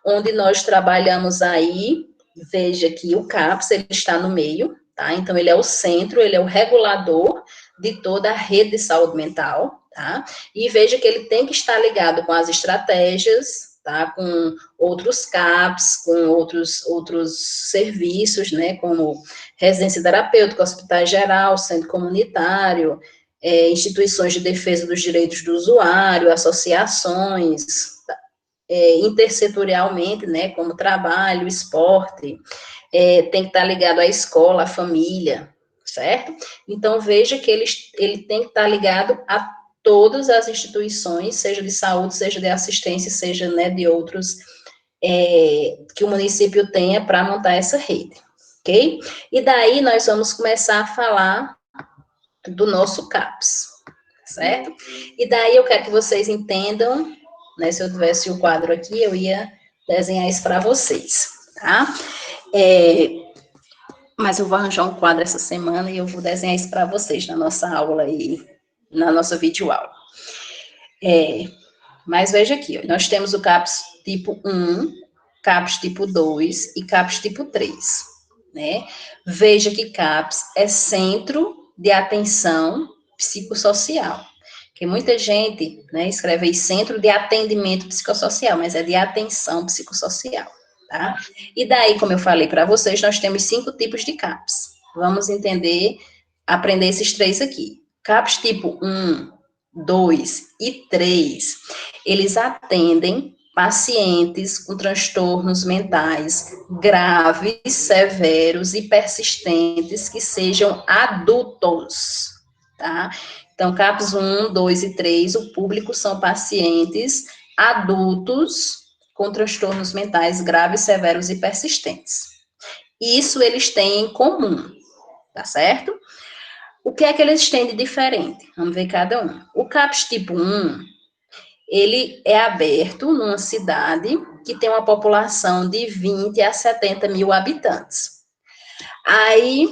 onde nós trabalhamos aí, veja que o CAPS, ele está no meio, tá? Então, ele é o centro, ele é o regulador de toda a rede de saúde mental, tá? E veja que ele tem que estar ligado com as estratégias, tá? Com outros CAPs, com outros serviços, né? Como residência terapêutica, hospital geral, centro comunitário, instituições de defesa dos direitos do usuário, associações, intersetorialmente, né, como trabalho, esporte, tem que estar ligado à escola, à família, certo? Então, veja que ele tem que estar ligado a todas as instituições, seja de saúde, seja de assistência, seja, né, de outros, que o município tenha para montar essa rede, ok? E daí nós vamos começar a falar do nosso CAPS, certo? E daí eu quero que vocês entendam, né, se eu tivesse o quadro aqui, eu ia desenhar isso para vocês, tá? Mas eu vou arranjar um quadro essa semana e eu vou desenhar isso para vocês na nossa aula aí, na nossa videoaula. Mas veja aqui, ó, nós temos o CAPS tipo 1, CAPS tipo 2 e CAPS tipo 3, né? Veja que CAPS é Centro de Atenção Psicossocial, que muita gente, né, escreve aí Centro de Atendimento Psicossocial, mas é de Atenção Psicossocial, tá? E daí, como eu falei para vocês, nós temos 5 tipos de CAPS. Vamos aprender esses 3 aqui. CAPS tipo 1, 2 e 3, eles atendem pacientes com transtornos mentais graves, severos e persistentes que sejam adultos, tá? Então, CAPS 1, 2 e 3, o público são pacientes adultos com transtornos mentais graves, severos e persistentes. Isso eles têm em comum, tá certo? O que é que eles têm de diferente? Vamos ver cada um. O CAPS tipo 1, ele é aberto numa cidade que tem uma população de 20 a 70 mil habitantes. Aí,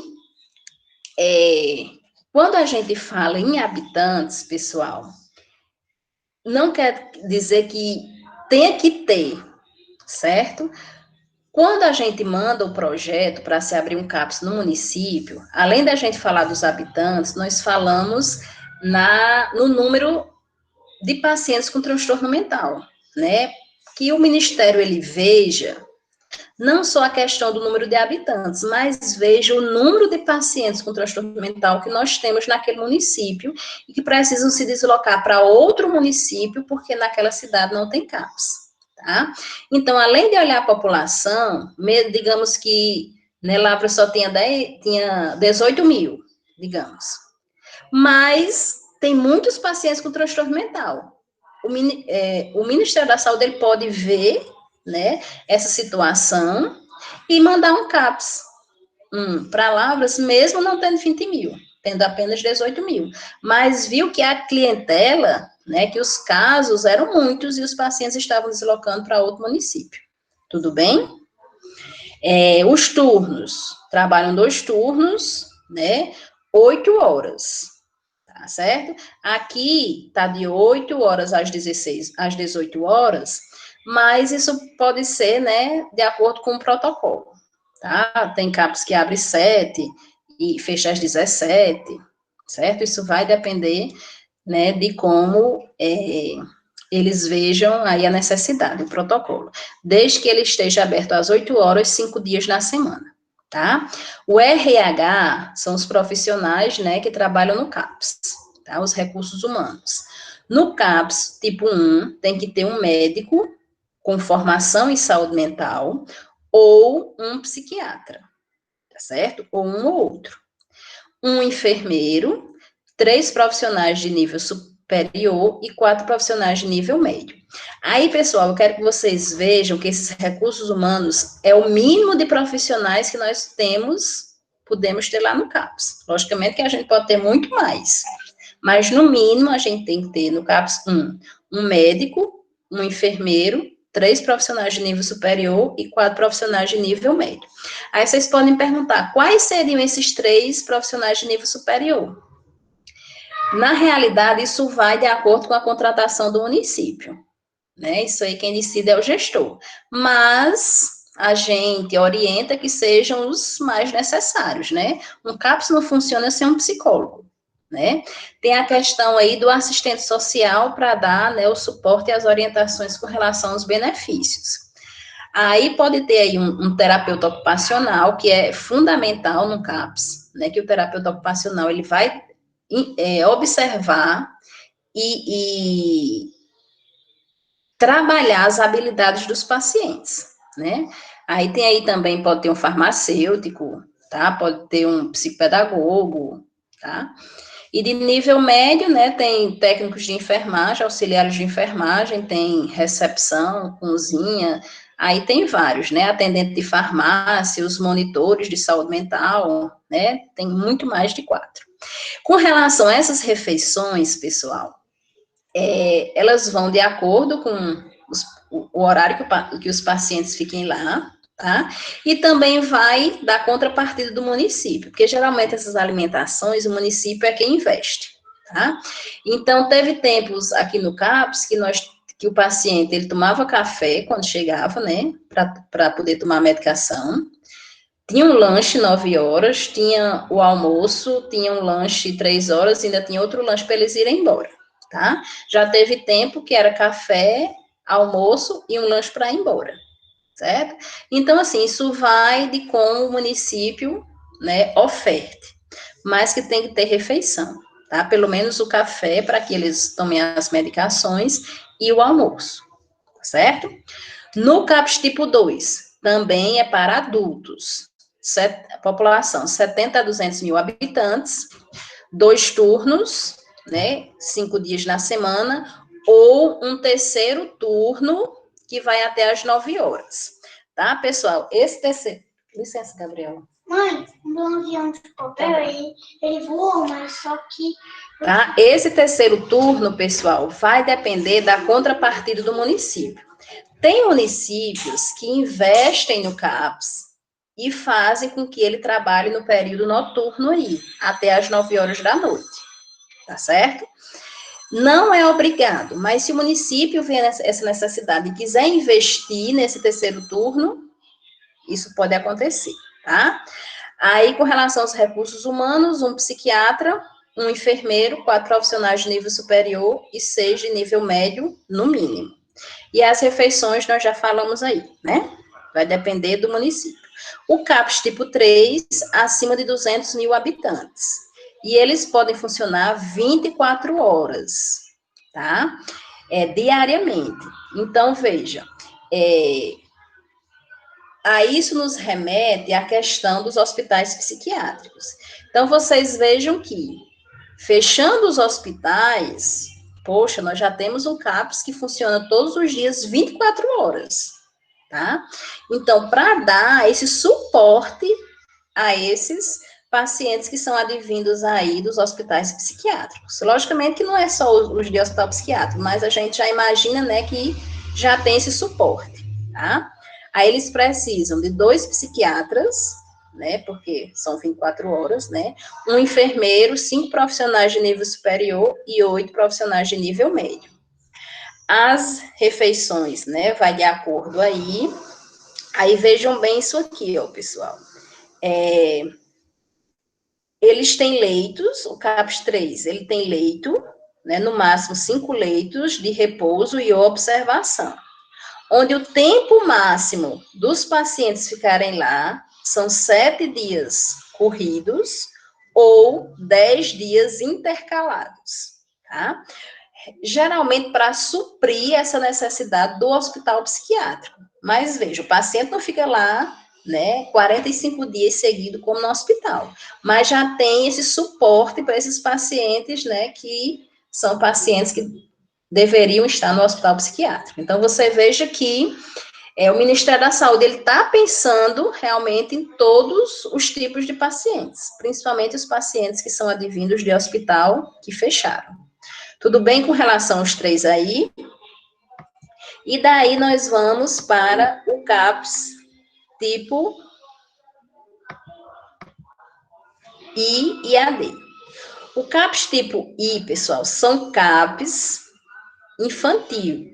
quando a gente fala em habitantes, pessoal, não quer dizer que tenha que ter, certo? Quando a gente manda o projeto para se abrir um CAPS no município, além da gente falar dos habitantes, nós falamos no número de pacientes com transtorno mental, né? Que o Ministério, ele veja, não só a questão do número de habitantes, mas veja o número de pacientes com transtorno mental que nós temos naquele município e que precisam se deslocar para outro município porque naquela cidade não tem CAPS, tá? Então, além de olhar a população, digamos que Lavra só tinha 18 mil, digamos, mas tem muitos pacientes com transtorno mental. O Ministério da Saúde ele pode ver, né, essa situação e mandar um CAPS para Lavras, mesmo não tendo 20 mil, tendo apenas 18 mil. Mas viu que a clientela, né, que os casos eram muitos e os pacientes estavam deslocando para outro município. Tudo bem? Os turnos, trabalham 2 turnos, né, 8 horas. Tá certo? Aqui tá de 8 horas às 18 horas, mas isso pode ser, né, de acordo com o protocolo, tá? Tem CAPS que abre 7 e fecha às 17, certo? Isso vai depender, né, de como eles vejam aí a necessidade, o protocolo. Desde que ele esteja aberto às 8 horas, 5 dias na semana. Tá? O RH são os profissionais, né, que trabalham no CAPS, tá? Os recursos humanos. No CAPS, tipo 1, tem que ter um médico com formação em saúde mental ou um psiquiatra, tá certo? Ou um ou outro. Um enfermeiro, 3 profissionais de nível superior e 4 profissionais de nível médio. Aí, pessoal, eu quero que vocês vejam que esses recursos humanos é o mínimo de profissionais que nós podemos ter lá no CAPS. Logicamente que a gente pode ter muito mais, mas no mínimo a gente tem que ter no CAPS um médico, um enfermeiro, 3 profissionais de nível superior e 4 profissionais de nível médio. Aí vocês podem perguntar, quais seriam esses 3 profissionais de nível superior? Na realidade, isso vai de acordo com a contratação do município, né? Isso aí quem decide é o gestor. Mas a gente orienta que sejam os mais necessários, né? Um CAPS não funciona sem um psicólogo, né? Tem a questão aí do assistente social para dar, né, o suporte e as orientações com relação aos benefícios. Aí pode ter aí um terapeuta ocupacional, que é fundamental no CAPS, né? Que o terapeuta ocupacional, ele vai observar e trabalhar as habilidades dos pacientes, né? Aí tem aí também, pode ter um farmacêutico, tá? Pode ter um psicopedagogo, tá? E de nível médio, né, tem técnicos de enfermagem, auxiliares de enfermagem, tem recepção, cozinha, aí tem vários, né? Atendente de farmácia, os monitores de saúde mental, né? Tem muito mais de 4. Com relação a essas refeições, pessoal, elas vão de acordo com o horário que os pacientes fiquem lá, tá? E também vai da contrapartida do município, porque geralmente essas alimentações o município é quem investe, tá? Então, teve tempos aqui no CAPS que o paciente, ele tomava café quando chegava, né, para poder tomar a medicação, tinha um lanche 9 horas, tinha o almoço, tinha um lanche 3 horas, ainda tinha outro lanche para eles irem embora, tá? Já teve tempo que era café, almoço e um lanche para ir embora, certo? Então, assim, isso vai de como o município, né, oferte, mas que tem que ter refeição, tá? Pelo menos o café para que eles tomem as medicações e o almoço, certo? No CAPS tipo 2, também é para adultos, população 70 a 200 mil habitantes, 2 turnos, né, 5 dias na semana, ou um terceiro turno, que vai até às 9 horas, tá, pessoal? Esse terceiro... Licença, Gabriela. Mãe, um avião de papel, ele voou, mas só que... Tá? Esse terceiro turno, pessoal, vai depender da contrapartida do município. Tem municípios que investem no CAPS e fazem com que ele trabalhe no período noturno aí, até as 9 horas da noite, tá certo? Não é obrigado, mas se o município vê essa necessidade e quiser investir nesse terceiro turno, isso pode acontecer, tá? Aí, com relação aos recursos humanos, um psiquiatra, um enfermeiro, 4 profissionais de nível superior e 6 de nível médio, no mínimo. E as refeições nós já falamos aí, né? vai depender do município. O CAPS tipo 3, acima de 200 mil habitantes. E eles podem funcionar 24 horas, tá? Diariamente. Então, veja, a isso nos remete à questão dos hospitais psiquiátricos. Então, vocês vejam que, fechando os hospitais, poxa, nós já temos um CAPS que funciona todos os dias, 24 horas, tá? Então, para dar esse suporte a esses pacientes que são advindos aí dos hospitais psiquiátricos. Logicamente que não é só os de hospital psiquiátrico, mas a gente já imagina, né, que já tem esse suporte, tá? Aí eles precisam de 2 psiquiatras, né, porque são 24 horas, né, um enfermeiro, 5 profissionais de nível superior e 8 profissionais de nível médio. As refeições, né, vai de acordo aí vejam bem isso aqui, ó, pessoal. Eles têm leitos, o CAPS 3, ele tem leito, né, no máximo 5 leitos de repouso e observação, onde o tempo máximo dos pacientes ficarem lá são 7 dias corridos ou 10 dias intercalados, tá? Geralmente para suprir essa necessidade do hospital psiquiátrico. Mas veja, o paciente não fica lá, né, 45 dias seguidos como no hospital, mas já tem esse suporte para esses pacientes, né, que são pacientes que deveriam estar no hospital psiquiátrico. Então, você veja que o Ministério da Saúde, ele está pensando realmente em todos os tipos de pacientes, principalmente os pacientes que são advindos de hospital que fecharam. Tudo bem com relação aos 3 aí? E daí nós vamos para o CAPS tipo I e AD. O CAPS tipo I, pessoal, são CAPS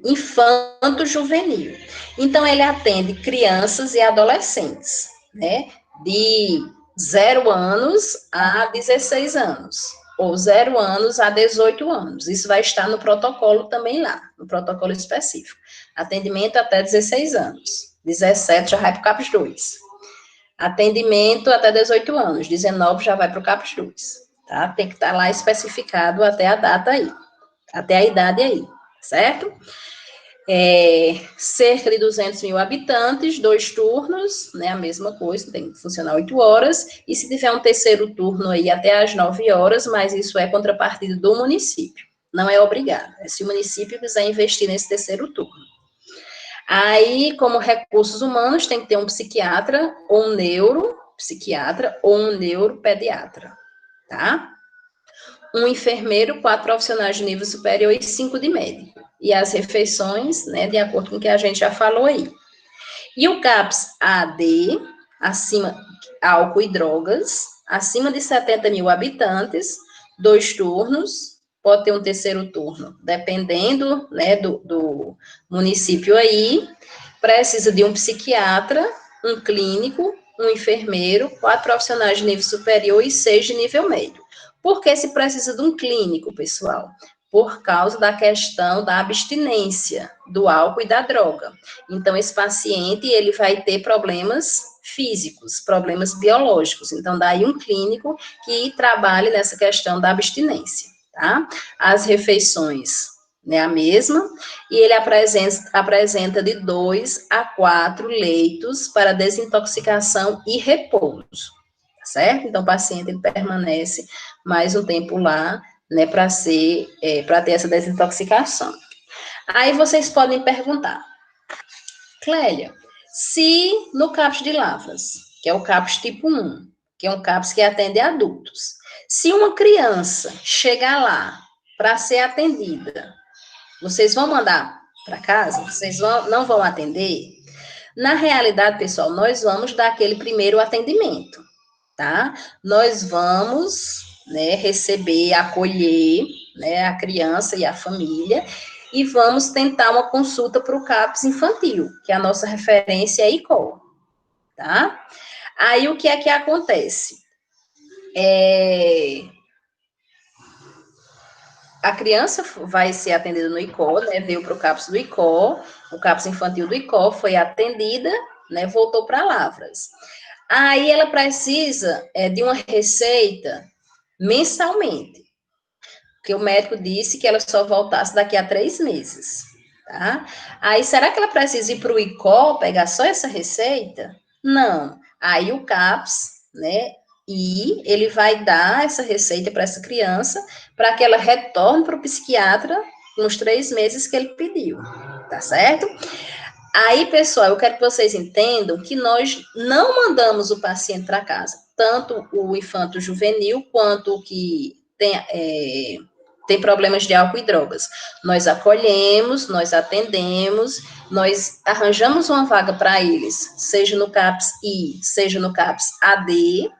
infanto-juvenil. Então, ele atende crianças e adolescentes, né, de 0 anos a 16 anos, ou 0 anos a 18 anos. Isso vai estar no protocolo também lá, no protocolo específico. Atendimento até 16 anos. 17 já vai para o CAPS 2. Atendimento até 18 anos. 19 já vai para o CAPS 2. Tá? Tem que estar lá especificado até a data aí, até a idade aí, certo? Cerca de 200 mil habitantes, 2 turnos, né, a mesma coisa, tem que funcionar 8 horas, e se tiver um terceiro turno aí até às 9 horas, mas isso é contrapartida do município, não é obrigado, se o município quiser investir nesse terceiro turno. Aí, como recursos humanos, tem que ter um psiquiatra, ou um neuropsiquiatra, ou um neuropediatra, tá? Um enfermeiro, 4 profissionais de nível superior e 5 de médico. E as refeições, né, de acordo com o que a gente já falou aí. E o CAPS AD, acima, álcool e drogas, acima de 70 mil habitantes, 2 turnos, pode ter um terceiro turno, dependendo, né, do município aí, precisa de um psiquiatra, um clínico, um enfermeiro, 4 profissionais de nível superior e 6 de nível médio. Por que se precisa de um clínico, pessoal? Por causa da questão da abstinência do álcool e da droga. Então, esse paciente, ele vai ter problemas físicos, problemas biológicos. Então, daí um clínico que trabalhe nessa questão da abstinência, tá? As refeições, né, a mesma, e ele apresenta de 2 a 4 leitos para desintoxicação e repouso, certo? Então, o paciente, ele permanece mais um tempo lá, né, para ter essa desintoxicação. Aí vocês podem perguntar, Clélia, se no CAPS de Lavras, que é o CAPS tipo 1, que é um CAPS que atende adultos, se uma criança chegar lá para ser atendida, vocês vão mandar para casa? Vocês não vão atender? Na realidade, pessoal, nós vamos dar aquele primeiro atendimento, tá? Nós vamos, né, receber, acolher, né, a criança e a família, e vamos tentar uma consulta para o CAPS infantil, que a nossa referência é ICOL, tá? Aí, o que é que acontece? A criança vai ser atendida no ICOL, né, veio para o CAPS do ICOL, o CAPS infantil do ICOL foi atendida, né? Voltou para Lavras. Aí ela precisa de uma receita mensalmente, porque o médico disse que ela só voltasse daqui a 3 meses, tá? Aí, será que ela precisa ir para o ICOL, pegar só essa receita? Não. Aí o CAPS, né, e ele vai dar essa receita para essa criança, para que ela retorne para o psiquiatra nos 3 meses que ele pediu, tá certo? Aí, pessoal, eu quero que vocês entendam que nós não mandamos o paciente para casa, tanto o infanto juvenil quanto o que tem problemas de álcool e drogas. Nós acolhemos, nós atendemos, nós arranjamos uma vaga para eles, seja no CAPS I, seja no CAPS AD,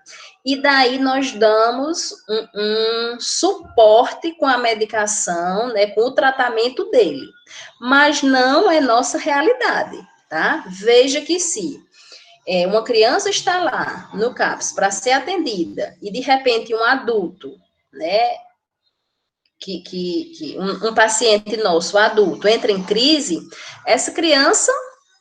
e daí nós damos um suporte com a medicação, né, com o tratamento dele. Mas não é nossa realidade, tá? Veja que se uma criança está lá no CAPS para ser atendida e de repente um adulto, né, um paciente nosso, adulto, entra em crise, essa criança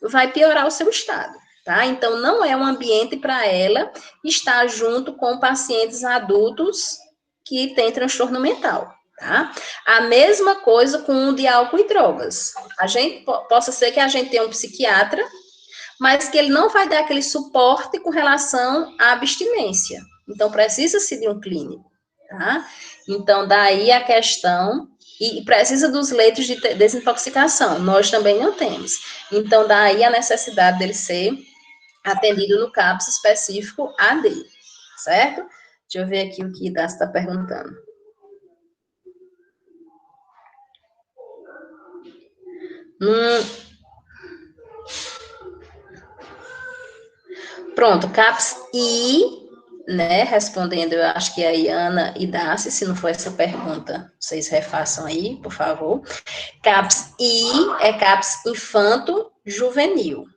vai piorar o seu estado, tá? Então, não é um ambiente para ela estar junto com pacientes adultos que têm transtorno mental, tá? A mesma coisa com o de álcool e drogas. A gente, possa ser que a gente tenha um psiquiatra, mas que ele não vai dar aquele suporte com relação à abstinência. Então, precisa-se de um clínico, tá? Então, daí a questão, e precisa dos leitos de desintoxicação, nós também não temos. Então, daí a necessidade dele ser atendido no CAPS específico AD, certo? Deixa eu ver aqui o que Dácia está perguntando. Pronto, CAPS I, né, respondendo, eu acho que é a Iana e Dácia, se não for essa pergunta, vocês refaçam aí, por favor. CAPS I é CAPS Infanto Juvenil,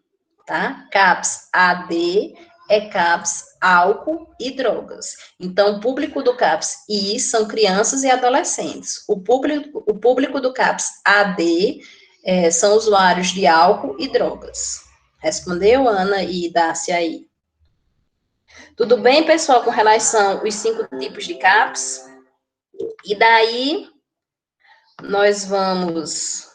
tá? CAPS AD é CAPS Álcool e Drogas. Então, o público do CAPS I são crianças e adolescentes. O público do CAPS AD são usuários de álcool e drogas. Respondeu, Ana e Dácia aí? Tudo bem, pessoal, com relação aos 5 tipos de CAPS? E daí, nós vamos...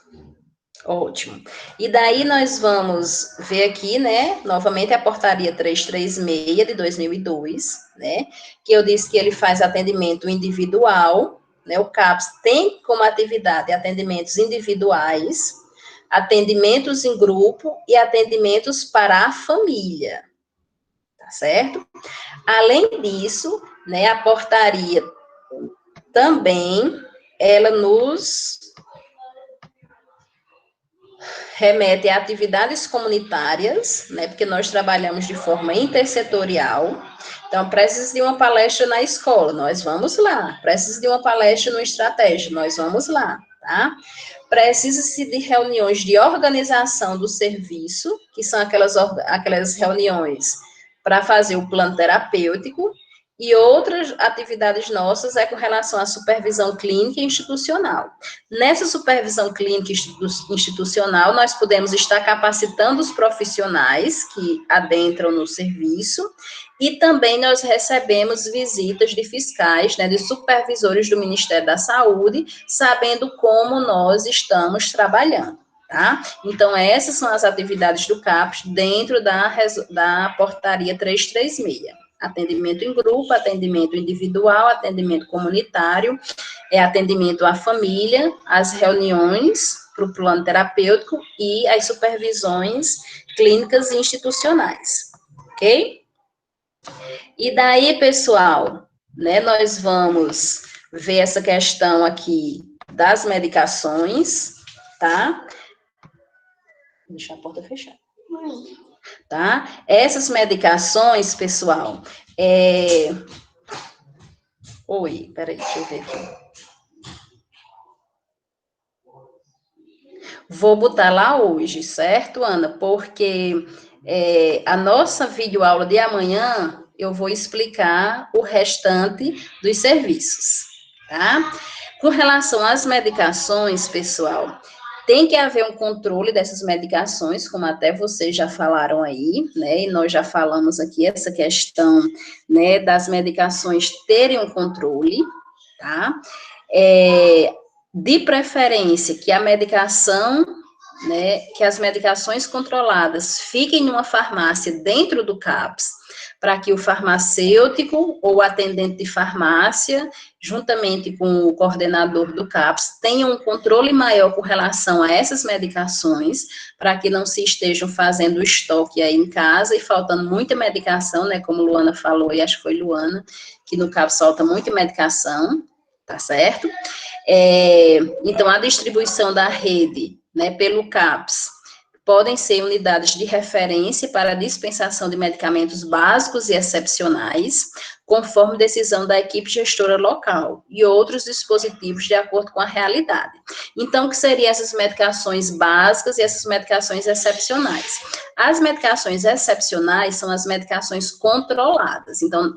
Ótimo. E daí, nós vamos ver aqui, né, novamente, a portaria 336 de 2002, né, que eu disse que ele faz atendimento individual, né, o CAPS tem como atividade atendimentos individuais, atendimentos em grupo e atendimentos para a família, tá certo? Além disso, né, a portaria também, ela nos remete a atividades comunitárias, né, porque nós trabalhamos de forma intersetorial. Então, precisa de uma palestra na escola, nós vamos lá. Precisa de uma palestra no Estratégia, nós vamos lá, tá? Precisa-se de reuniões de organização do serviço, que são aquelas reuniões para fazer o plano terapêutico, e outras atividades nossas é com relação à supervisão clínica e institucional. Nessa supervisão clínica e institucional, nós podemos estar capacitando os profissionais que adentram no serviço, e também nós recebemos visitas de fiscais, né, de supervisores do Ministério da Saúde, sabendo como nós estamos trabalhando, tá? Então, essas são as atividades do CAPS dentro da portaria 336. Atendimento em grupo, atendimento individual, atendimento comunitário, atendimento à família, as reuniões para o plano terapêutico e as supervisões clínicas e institucionais, ok? E daí, pessoal, né, nós vamos ver essa questão aqui das medicações, tá? Deixa a porta fechada. Tá? Essas medicações, pessoal, Oi, peraí, deixa eu ver aqui. Vou botar lá hoje, certo, Ana? Porque a nossa videoaula de amanhã, eu vou explicar o restante dos serviços, tá? Com relação às medicações, pessoal, Tem que haver um controle dessas medicações, como até vocês já falaram aí, né, e nós já falamos aqui essa questão, né, das medicações terem um controle, tá? De preferência que a medicação, né, que as medicações controladas fiquem numa farmácia dentro do CAPS, para que o farmacêutico ou o atendente de farmácia, juntamente com o coordenador do CAPS, tenham um controle maior com relação a essas medicações, para que não se estejam fazendo estoque aí em casa e faltando muita medicação, né, como Luana falou, e acho que foi Luana, que no CAPS falta muita medicação, tá certo? Então, a distribuição da rede, né, pelo CAPS, podem ser unidades de referência para a dispensação de medicamentos básicos e excepcionais, conforme decisão da equipe gestora local, e outros dispositivos de acordo com a realidade. Então, o que seriam essas medicações básicas e essas medicações excepcionais? As medicações excepcionais são as medicações controladas. Então,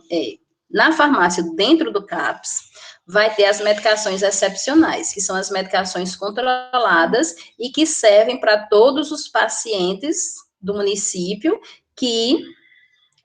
na farmácia, dentro do CAPS, vai ter as medicações excepcionais, que são as medicações controladas e que servem para todos os pacientes do município que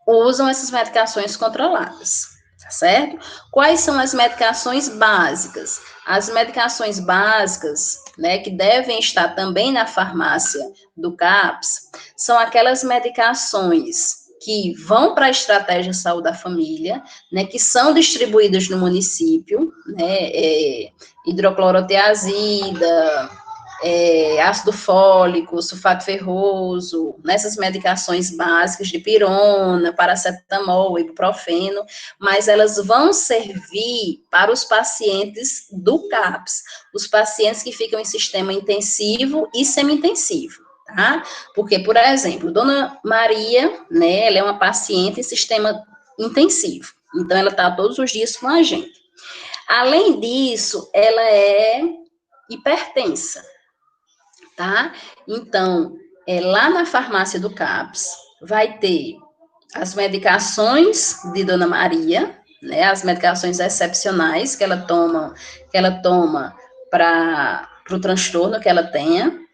usam essas medicações controladas, tá certo? Quais são as medicações básicas? As medicações básicas, né, que devem estar também na farmácia do CAPS, são aquelas medicações que vão para a estratégia de saúde da família, né, que são distribuídas no município, né, hidroclorotiazida, ácido fólico, sulfato ferroso, nessas medicações básicas de pirona, paracetamol, ibuprofeno, mas elas vão servir para os pacientes do CAPS, os pacientes que ficam em sistema intensivo e semi-intensivo. Tá? Porque, por exemplo, Dona Maria, né, ela é uma paciente em sistema intensivo, então ela está todos os dias com a gente. Além disso, ela é hipertensa, tá? Então, lá na farmácia do CAPS, vai ter as medicações de Dona Maria, né, as medicações excepcionais que ela toma para o transtorno que ela tenha,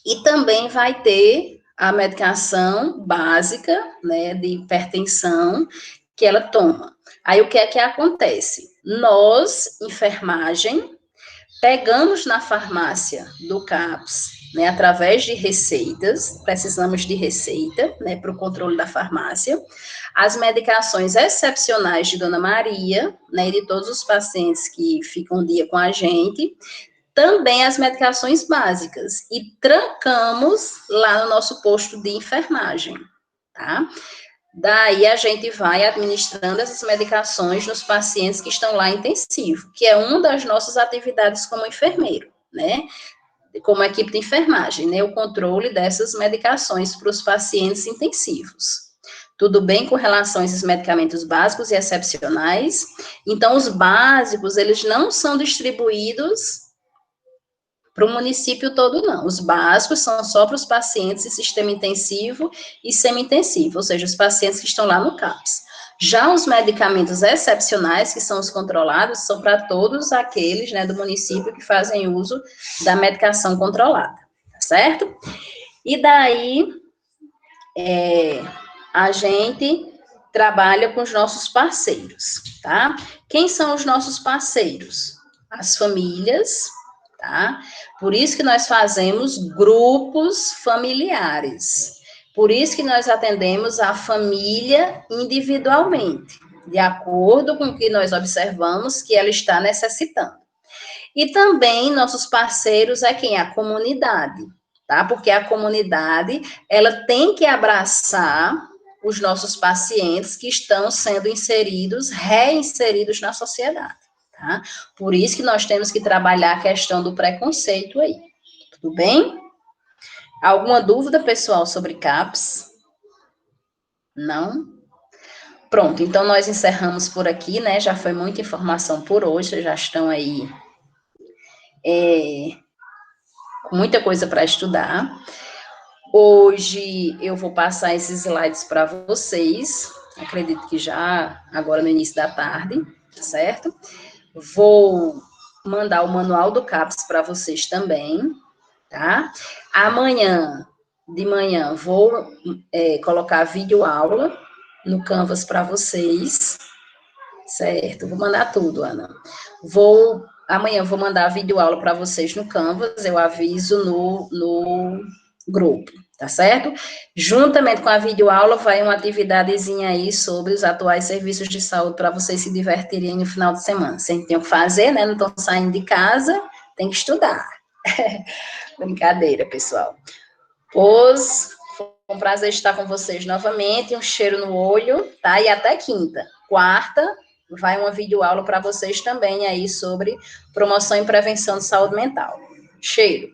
e também vai ter a medicação básica, né, de hipertensão, que ela toma. Aí, o que é que acontece? Nós, enfermagem, pegamos na farmácia do CAPS, né, através de receitas, precisamos de receita, né, para o controle da farmácia, as medicações excepcionais de Dona Maria, né, e de todos os pacientes que ficam um dia com a gente, também as medicações básicas, e trancamos lá no nosso posto de enfermagem, tá? Daí a gente vai administrando essas medicações nos pacientes que estão lá intensivo, que é uma das nossas atividades como enfermeiro, né? Como equipe de enfermagem, né? O controle dessas medicações para os pacientes intensivos. Tudo bem com relação a esses medicamentos básicos e excepcionais? Então, os básicos, eles não são distribuídos para o município todo, não. Os básicos são só para os pacientes em sistema intensivo e semi-intensivo, ou seja, os pacientes que estão lá no CAPS. Já os medicamentos excepcionais, que são os controlados, são para todos aqueles, né, do município que fazem uso da medicação controlada, tá certo? E daí, a gente trabalha com os nossos parceiros, tá? Quem são os nossos parceiros? As famílias, tá? Por isso que nós fazemos grupos familiares. Por isso que nós atendemos a família individualmente, de acordo com o que nós observamos que ela está necessitando. E também nossos parceiros é quem? A comunidade, tá? Porque a comunidade, ela tem que abraçar os nossos pacientes que estão sendo inseridos, reinseridos na sociedade. Tá? Por isso que nós temos que trabalhar a questão do preconceito aí. Tudo bem? Alguma dúvida, pessoal, sobre CAPS? Não? Pronto, então nós encerramos por aqui, né? Já foi muita informação por hoje, vocês já estão aí com muita coisa para estudar. Hoje eu vou passar esses slides para vocês, acredito que já agora no início da tarde, certo? Vou mandar o manual do CAPS para vocês também, tá? Amanhã, de manhã, vou colocar vídeo aula no Canvas para vocês, certo? Vou mandar tudo, Ana. Amanhã vou mandar vídeo aula para vocês no Canvas, eu aviso no grupo, tá certo? Juntamente com a videoaula, vai uma atividadezinha aí sobre os atuais serviços de saúde para vocês se divertirem no final de semana. Vocês têm o que fazer, né? Não estão saindo de casa, tem que estudar. Brincadeira, pessoal. Pois, foi um prazer estar com vocês novamente, um cheiro no olho, tá? E até quinta. Quarta, vai uma videoaula para vocês também aí sobre promoção e prevenção de saúde mental. Cheiro.